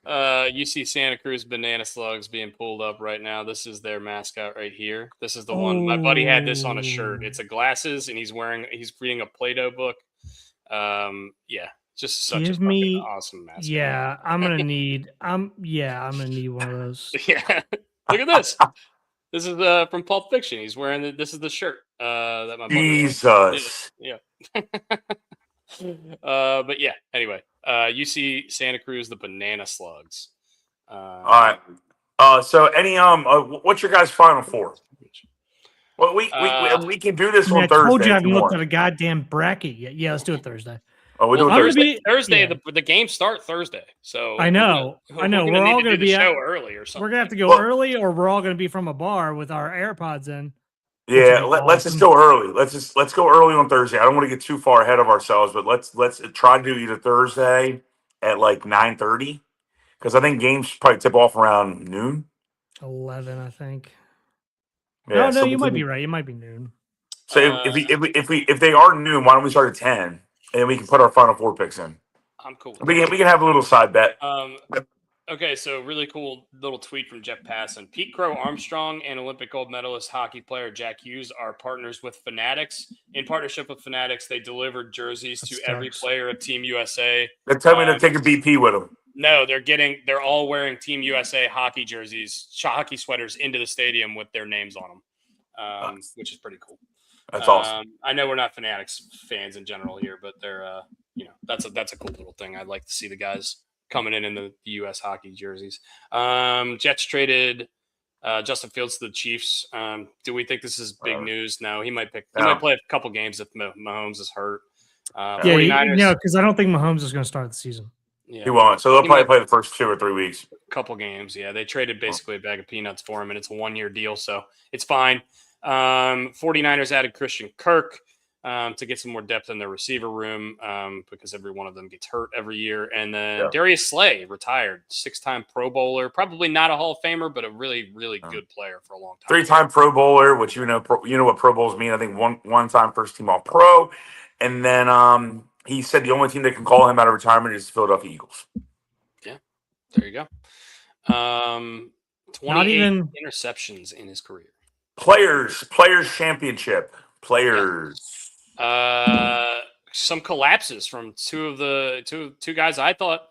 UC Santa Cruz Banana Slugs being pulled up right now. This is their mascot right here. This is the one. My buddy had this on a shirt. It's a glasses, and he's reading a Play-Doh book. Yeah, just such a fucking awesome mascot. Yeah, I'm gonna need one of those. Yeah, look at this. This is from Pulp Fiction. He's wearing this is the shirt that my buddy Jesus. Yeah. But yeah. Anyway, UC Santa Cruz, the Banana Slugs. All right. So any what's your guys' final four? Well, we can do this on Thursday. I told you I haven't looked at a goddamn bracket yet. Yeah, let's do it Thursday. Oh, we do it Thursday. Thursday, yeah. the games start Thursday. So I know. We're all going to be show early or something. We're gonna have to go early, or we're all going to be from a bar with our AirPods in. Yeah, let's just go early. Let's go early on Thursday. I don't want to get too far ahead of ourselves, but let's try to do either Thursday at like 9:30, because I think games probably tip off around noon. 11, I think. Yeah, no, you might be right. It might be noon. So if they are noon, why don't we start at 10, and we can put our final four picks in? I'm cool. We can have a little side bet. Okay, so really cool little tweet from Jeff Passan. Pete Crow Armstrong and Olympic gold medalist hockey player Jack Hughes are partners with Fanatics. In partnership with Fanatics, they delivered jerseys to every player of Team USA. They tell me to take a BP with them. No, they're all wearing Team USA hockey jerseys, hockey sweaters into the stadium with their names on them, which is pretty cool. That's awesome. I know we're not Fanatics fans in general here, but they're that's a cool little thing. I'd like to see the guys coming in the U.S. hockey jerseys. Jets traded Justin Fields to the Chiefs. Do we think this is big news? No, he might play a couple games if Mahomes is hurt. 49ers, because I don't think Mahomes is going to start the season. Yeah. He won't. So they'll probably play the first 2 or 3 weeks. Couple games. Yeah, they traded basically a bag of peanuts for him, and it's a 1-year deal, so it's fine. 49ers added Christian Kirk to get some more depth in their receiver room because every one of them gets hurt every year. And then Darius Slay retired, 6-time Pro Bowler, probably not a Hall of Famer, but a really, really good player for a long time. 3-time Pro Bowler, which you know what Pro Bowls mean. I think one-time first team All Pro, and then he said the only team that can call him out of retirement is the Philadelphia Eagles. Yeah, there you go. 28 interceptions in his career. Players championship. Players. Some collapses from two guys I thought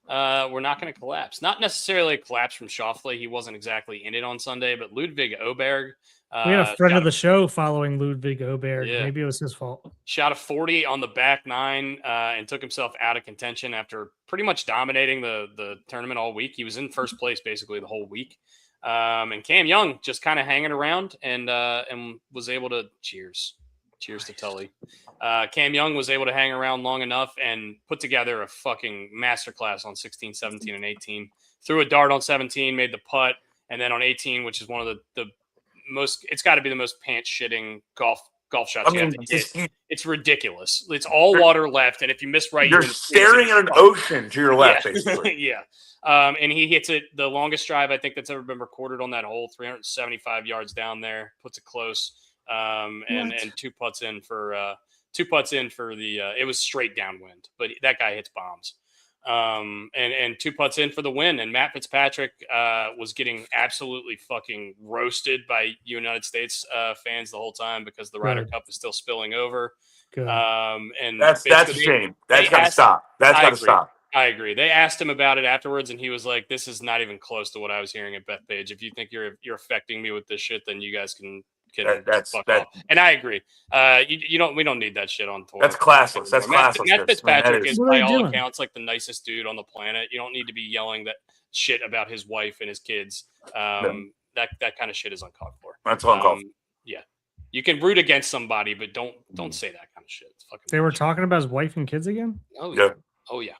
were not going to collapse. Not necessarily a collapse from Schauffele. He wasn't exactly in it on Sunday, but Ludwig Oberg. We had a friend of the show following Ludwig Oberg. Yeah. Maybe it was his fault. Shot a 40 on the back nine and took himself out of contention after pretty much dominating the tournament all week. He was in first place basically the whole week. And Cam Young just kind of hanging around and was able to cheers to Tully. Cam Young was able to hang around long enough and put together a fucking masterclass on 16, 17, and 18. Threw a dart on 17, made the putt, and then on 18, which is one of the most, it's got to be the most pants shitting golf shots you have to hit. It's ridiculous. It's all water left, and if you miss right, you're staring at an ocean to your left, basically. Yeah. And he hits it the longest drive I think that's ever been recorded on that hole, 375 yards down there, puts it close, and 2 putts in for the it was straight downwind, but that guy hits bombs. And 2 putts in for the win. And Matt Fitzpatrick was getting absolutely fucking roasted by United States fans the whole time because the Ryder Cup is still spilling over. And that's a shame. That's got to stop. That's got to stop. I agree. They asked him about it afterwards, and he was like, "This is not even close to what I was hearing at Bethpage. If you think you're affecting me with this shit, then you guys can fuck off." And I agree. We don't need that shit on tour. That's classless. That's classless. Matt Fitzpatrick is by all accounts like the nicest dude on the planet. You don't need to be yelling that shit about his wife and his kids. That kind of shit is uncalled for. That's uncalled for. Yeah. You can root against somebody, but don't say that kind of shit. It's fucking they were talking about his wife and kids again? Oh yeah. Oh yeah.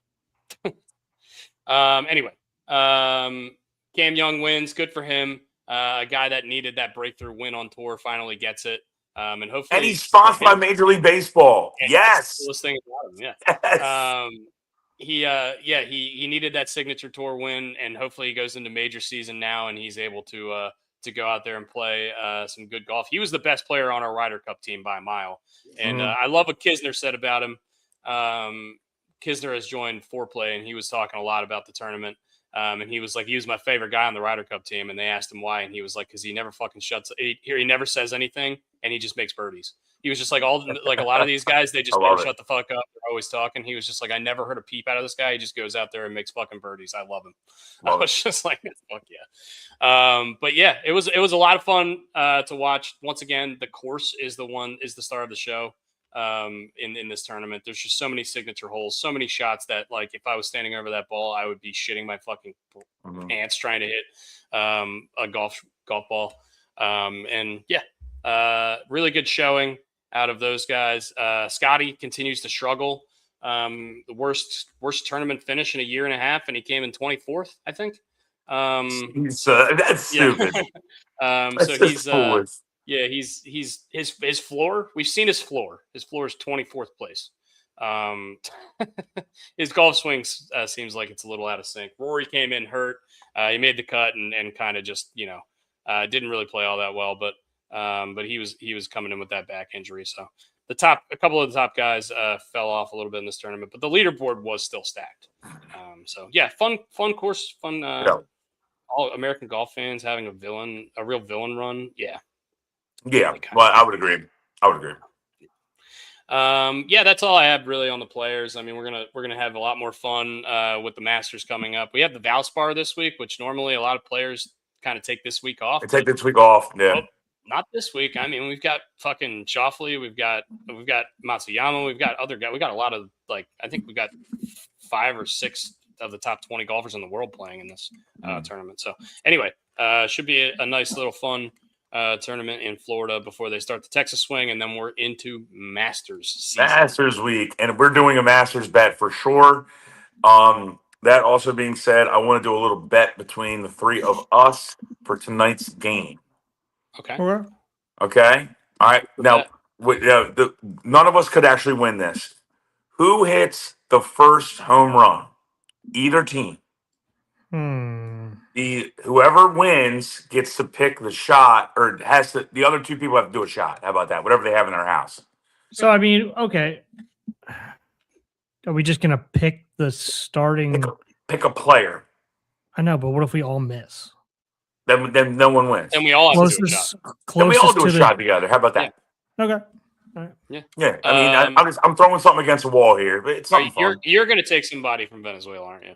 Anyway, Cam Young wins. Good for him. A guy that needed that breakthrough win on tour finally gets it. And hopefully, and he's sponsored by Major League Baseball. Yes. That's the coolest thing about him. Yeah. Yes. He needed that signature tour win, and hopefully he goes into major season now, and he's able to go out there and play some good golf. He was the best player on our Ryder Cup team by a mile, and I love what Kisner said about him. Kisner has joined Foreplay, and he was talking a lot about the tournament. And he was like, he was my favorite guy on the Ryder Cup team. And they asked him why. And he was like, because he never fucking he never says anything, and he just makes birdies. He was just like, a lot of these guys, they just never shut the fuck up. They're always talking. He was just like, I never heard a peep out of this guy. He just goes out there and makes fucking birdies. I love him. I was just like, fuck yeah. But yeah, it was a lot of fun to watch. Once again, the course is the star of the show. In this tournament, there's just so many signature holes, so many shots that, like, if I was standing over that ball, I would be shitting my fucking pants trying to hit a golf ball. And yeah, really good showing out of those guys. Scotty continues to struggle. The worst tournament finish in a year and a half, and he came in 24th, I think. That's stupid. So he's yeah, he's his floor. We've seen his floor. His floor is 24th place. His golf swing seems like it's a little out of sync. Rory came in hurt. He made the cut and kind of just didn't really play all that well. But he was coming in with that back injury. So a couple of the top guys fell off a little bit in this tournament, but the leaderboard was still stacked. So yeah, fun course, fun. All American golf fans having a real villain run. Yeah. Well, I would agree. Yeah, that's all I have really on the players. I mean, we're gonna have a lot more fun with the Masters coming up. We have the Valspar this week, which normally a lot of players kind of take this week off. They take this week off. Yeah. Well, not this week. I mean, we've got fucking Schauffele, we've got Matsuyama, we've got other guys. We got a lot of I think we got 5 or 6 of the top 20 golfers in the world playing in this tournament. So anyway, should be a nice little fun tournament in Florida before they start the Texas swing, and then we're into Masters season. Masters week, and we're doing a Masters bet for sure. That also being said, I want to do a little bet between the 3 of us for tonight's game. Okay. Okay. All right. Now, none of us could actually win this. Who hits the first home run? Either team. Whoever wins gets to pick the shot, or the other 2 people have to do a shot. How about that? Whatever they have in their house. So I mean, okay. Are we just gonna pick the starting? Pick a player. I know, but what if we all miss? Then no one wins. And we all have to do a shot. Then we all do a shot together. How about that? Yeah. Okay. All right. Yeah. I mean, I'm throwing something against the wall here, but it's something fun. You're going to take somebody from Venezuela, aren't you?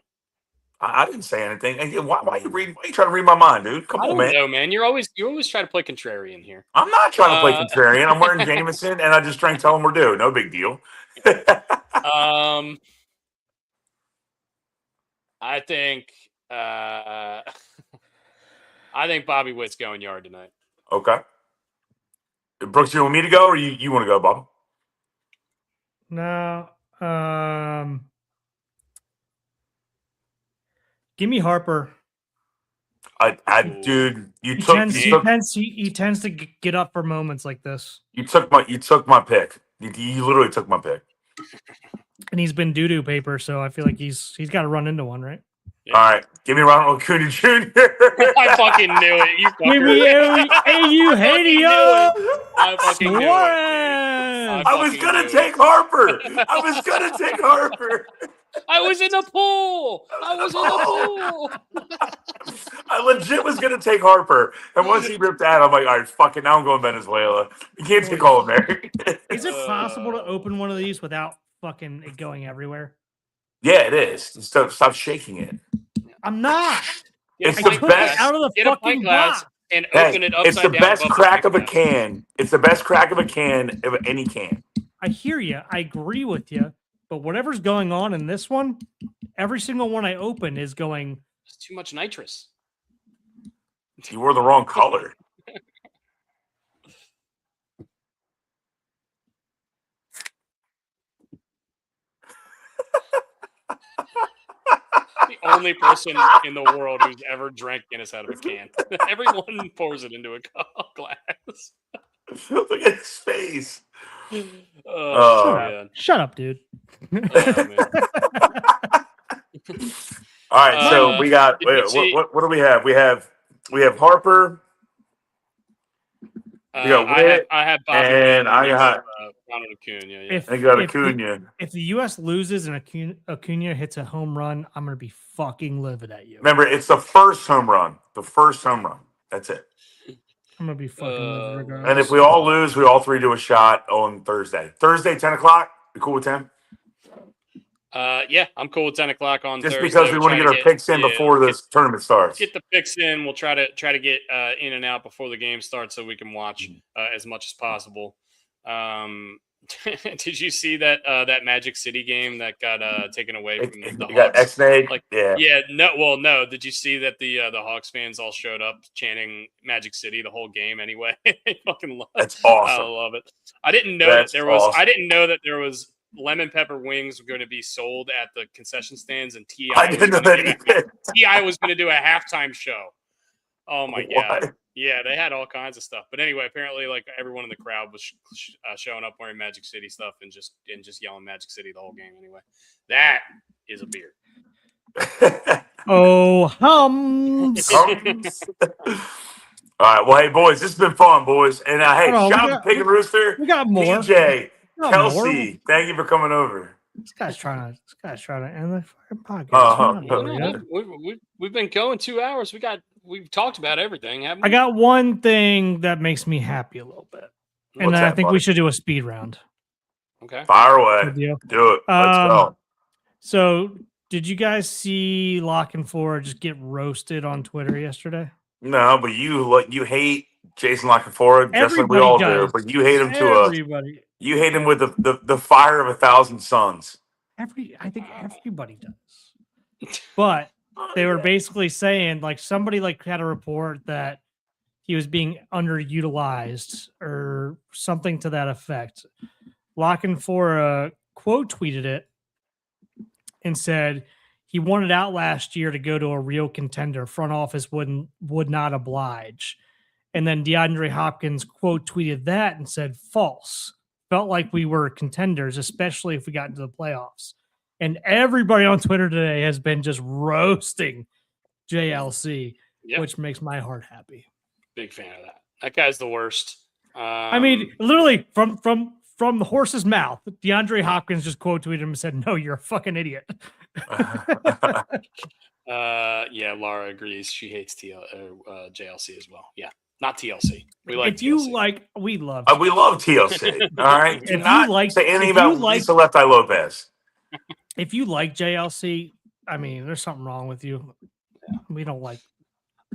I didn't say anything. Why are you trying to read my mind, dude? Come on, man. No, man. You always try to play contrarian here. I'm not trying to play contrarian. I'm wearing Jameson, and I just try and tell them we're due. No big deal. I think Bobby Witt's going yard tonight. Okay. Brooks, you want me to go, or you want to go, Bob? No. Give me Harper. Dude, He tends to get up for moments like this. You took my pick. You literally took my pick. And he's been doo-doo paper, so I feel like he's got to run into one, right? Yeah. All right, give me Ronald Acuna Jr. I fucking knew it. You fucker. You hate it. I fucking knew it. I was gonna take Harper. I was in the pool. I legit was gonna take Harper, and once he ripped that, I'm like, all right, fuck it. Now I'm going Venezuela. You can't take all of there. Is it possible to open one of these without fucking it going everywhere? Yeah, it is. Stop shaking it. I'm not. It's the best out of the fucking box and open it upside down. It's the best crack of a can. It's the best crack of a can of any can. I hear you. I agree with you. But whatever's going on in this one, every single one I open is going. It's too much nitrous. You wore the wrong color. The only person in the world who's ever drank Guinness out of a can. Everyone pours it into a glass. Look at his face. Shut up, dude. All right, so we got. What do we have? We have Harper. I have Bobby and I got Ronald Acuna. I got Acuna. If the U.S. loses and Acuna hits a home run, I'm gonna be fucking livid at you. Remember, it's the first home run. That's it. I'm gonna be fucking livid regardless. And if we all lose, we all 3 do a shot on Thursday. 10:00. You cool with 10? Yeah, I'm cool with 10 o'clock on Thursday. Thursday. Just because we want to get our picks in before this tournament starts. Get the picks in. We'll try to get in and out before the game starts so we can watch as much as possible. Did you see that Magic City game that got taken away from the Hawks? Got X-Nate? Yeah. No. Did you see that the Hawks fans all showed up chanting Magic City the whole game anyway? Fucking love it. That's awesome. I love it. I didn't know that there was. Awesome. I didn't know that there was lemon pepper wings were going to be sold at the concession stands, and I didn't know that either. T.I. was going to do a halftime show. Oh my God. God. Yeah, they had all kinds of stuff. But anyway, apparently, like everyone in the crowd was showing up wearing Magic City stuff and just yelling Magic City the whole game. Anyway, that is a beer. Oh, hums. All right. Well, hey, boys, this has been fun, boys. And hey, shout out to Pig and Rooster. We got more. DJ, No, Kelsey, thank you for coming over. This guy's trying to end the fucking podcast. Uh-huh. We're not No, over yet. we've been going 2 hours. We've talked about everything, haven't we? I got one thing that makes me happy a little bit, and What's then I that, think we buddy? should do a speed round. Okay. Fire away. Good deal. Do it. Let's go. So, did you guys see Lock and Four just get roasted on Twitter yesterday? No, but you hate Jason Lockenfora just like we Everybody all does. do. But you hate him to Everybody. you hate him with the fire of 1,000 suns. I think everybody does. But they were basically saying, like, somebody like had a report that he was being underutilized or something to that effect. Lock and Four quote tweeted it and said he wanted out last year to go to a real contender. Front office would not oblige. And then DeAndre Hopkins quote tweeted that and said false. Felt like we were contenders, especially if we got into the playoffs. And everybody on Twitter today has been just roasting JLC, Yeah. which makes my heart happy. Big fan of that. That guy's the worst. I mean, literally from the horse's mouth, DeAndre Hopkins just quote tweeted him and said, "No, you're a fucking idiot." Yeah, Laura agrees. She hates JLC as well. Yeah, not TLC. We like. If you TLC. like, we love. We love TLC. All right. Do If you not like- say anything if you about like- Lisa Left-Eye Lopez. If you like JLC, I mean, there's something wrong with you. We don't like.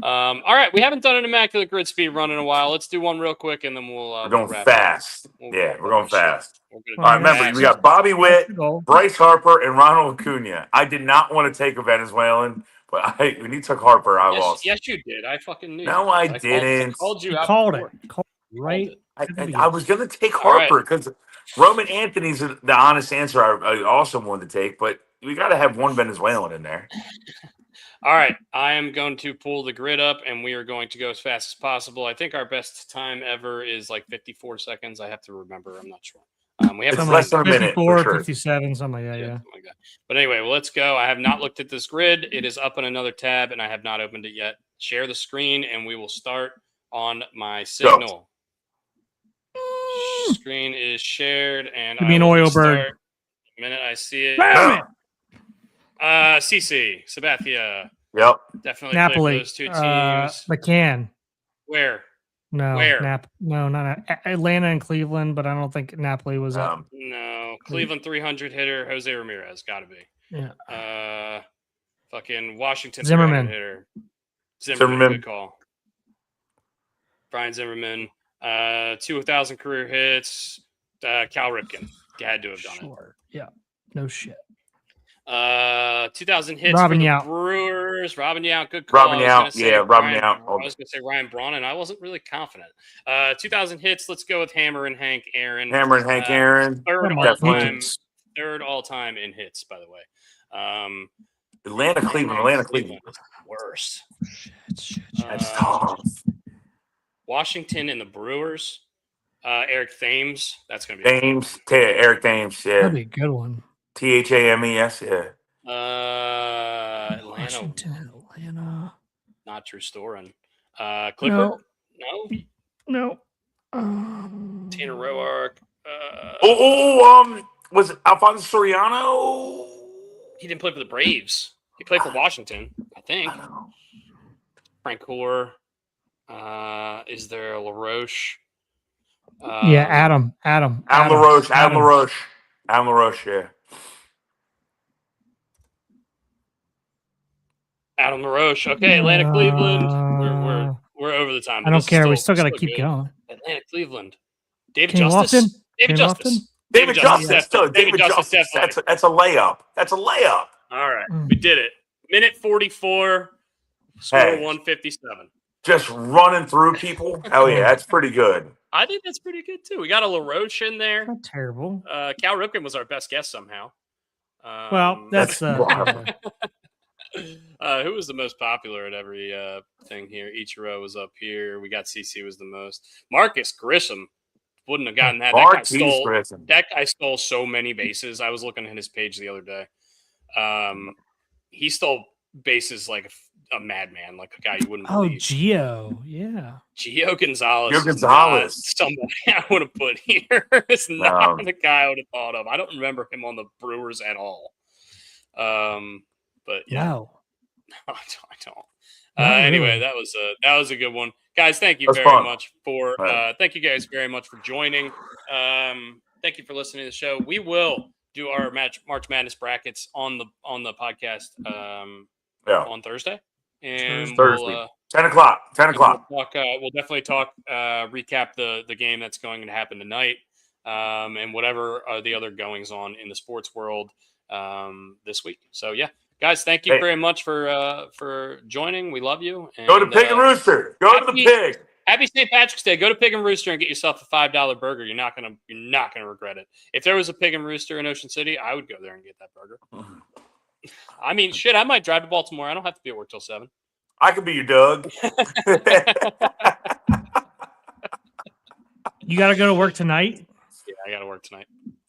All right, we haven't done an immaculate grid speed run in a while. Let's do one real quick, and then we'll. We're going wrap it up. fast. We'll Yeah, wrap we're up going the show. fast. We're All right, gonna remember, we got Bobby Witt, Bryce Harper, and Ronald Acuna. I did not want to take a Venezuelan, but when you took Harper, I lost. Yes, you did. I fucking knew. No, I called- didn't. Called you He out. called before. it. Called it right. I was going to take All right. Harper because Roman Anthony's the honest answer I also wanted to take, but we got to have one Venezuelan in there. All right, I am going to pull the grid up, and we are going to go as fast as possible. I think our best time ever is like 54 seconds. I have to remember. I'm not sure. We have It's Something less like than a minute, for 54, sure. 57, something like that. Yeah. something like that. But anyway, well, let's go. I have not looked at this grid. It is up on another tab, and I have not opened it yet. Share the screen, and we will start on my signal. Screen is shared, and Give me I an will oil start bird. the minute I see it. Bam! CC, Sabathia, Yep. definitely Napoli. play for those two teams. McCann. Where? No. Where? No, not Atlanta and Cleveland, but I don't think Napoli was up. No, Cleveland 300 hitter Jose Ramirez, got to be. Yeah. Fucking Washington Zimmerman. 300 hitter Zimmerman. Zimmerman. Good call. Brian Zimmerman. 2,000 career hits. Cal Ripken. You had to have done Sure. Yeah. No shit. it. 2,000 hits Robin for the Yount. Brewers. Robin Yount, good call. Robin I was Yount, gonna say yeah, Robin Ryan- Yount. I was going to say Ryan Braun, and I wasn't really confident. 2,000 hits. Let's go with Hammer and Hank Aaron. Hammer and Hank Aaron. Third Come all on, time. Hitchens. Third all time in hits, by the way. Atlanta, Cleveland. is worse. That's tough. Washington and the Brewers. Eric Thames. That's going to be Eric Thames, That'd yeah. be a good one. THAMES, yeah. Atlanta. Washington, Atlanta. Not Drew Storen. Clipper. No. No. No. Tanner Roark. Was it Alfonso Soriano? He didn't play for the Braves. He played for Washington, I think. I don't know. Frank Core. Is there a LaRoche? Yeah, Adam. Adam LaRoche, yeah. Adam LaRoche. Okay, Atlanta, Cleveland. We're over the time. I don't care. We still got to keep good. going. Atlanta, Cleveland. David Kenny Justice. Lofton? David Kenny Justice. Lofton? David Justice. David Justice. Definitely. That's a layup. That's a layup. All right, we did it. Minute 44. Score Hey. 157. Just running through people. Hell yeah, that's pretty good. I think that's pretty good too. We got a LaRoche in there. Not terrible. Cal Ripken was our best guest somehow. Well, that's Wow. who was the most popular at every thing here? Ichiro was up here. We got CC was the most. Marcus Grissom wouldn't have gotten that. Marquise Grissom. That guy stole so many bases. I was looking at his page the other day. He stole bases like a madman, like a guy you wouldn't Oh, believe. Gio. Yeah. Gio Gonzalez. Gio is Gonzalez. not somebody I would have put here. It's not the guy I would have thought of. I don't remember him on the Brewers at all. But yeah, No. I don't. Not Anyway, really. that was a good one, guys. Thank you That's very fun. much for Right. thank you guys very much for joining. Thank you for listening to the show. We will do our March Madness brackets on the podcast on Thursday, and Thursday. we'll 10 o'clock. 10 o'clock. we'll definitely talk recap the game that's going to happen tonight, and whatever are the other goings on in the sports world this week. So yeah. Guys, thank you very much for joining. We love you. And, go to Pig and Rooster. Go to the Pig. Happy St. Patrick's Day. Go to Pig and Rooster and get yourself a $5 burger. You're not gonna regret it. If there was a Pig and Rooster in Ocean City, I would go there and get that burger. I mean, shit, I might drive to Baltimore. I don't have to be at work till 7. I could be your Doug. You got to go to work tonight? Yeah, I got to work tonight.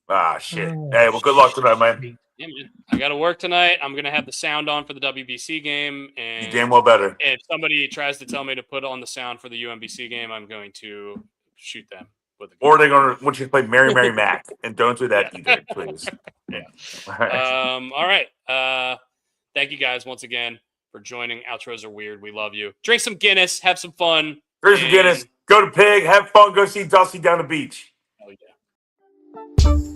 Ah, shit. Oh, Hey, well, good luck tonight, man. Yeah, man. I got to work tonight. I'm going to have the sound on for the WBC game. And You damn well better. if somebody tries to tell me to put on the sound for the UMBC game, I'm going to shoot them with a gun. Or they're going to want you to play Mary Mary Mac. And don't do that either, please. Yeah. All right. All right. Thank you guys once again for joining. Outros are weird. We love you. Drink some Guinness. Have some fun. Here's the Guinness. Go to Pig. Have fun. Go see Dusty down the beach. Oh, yeah.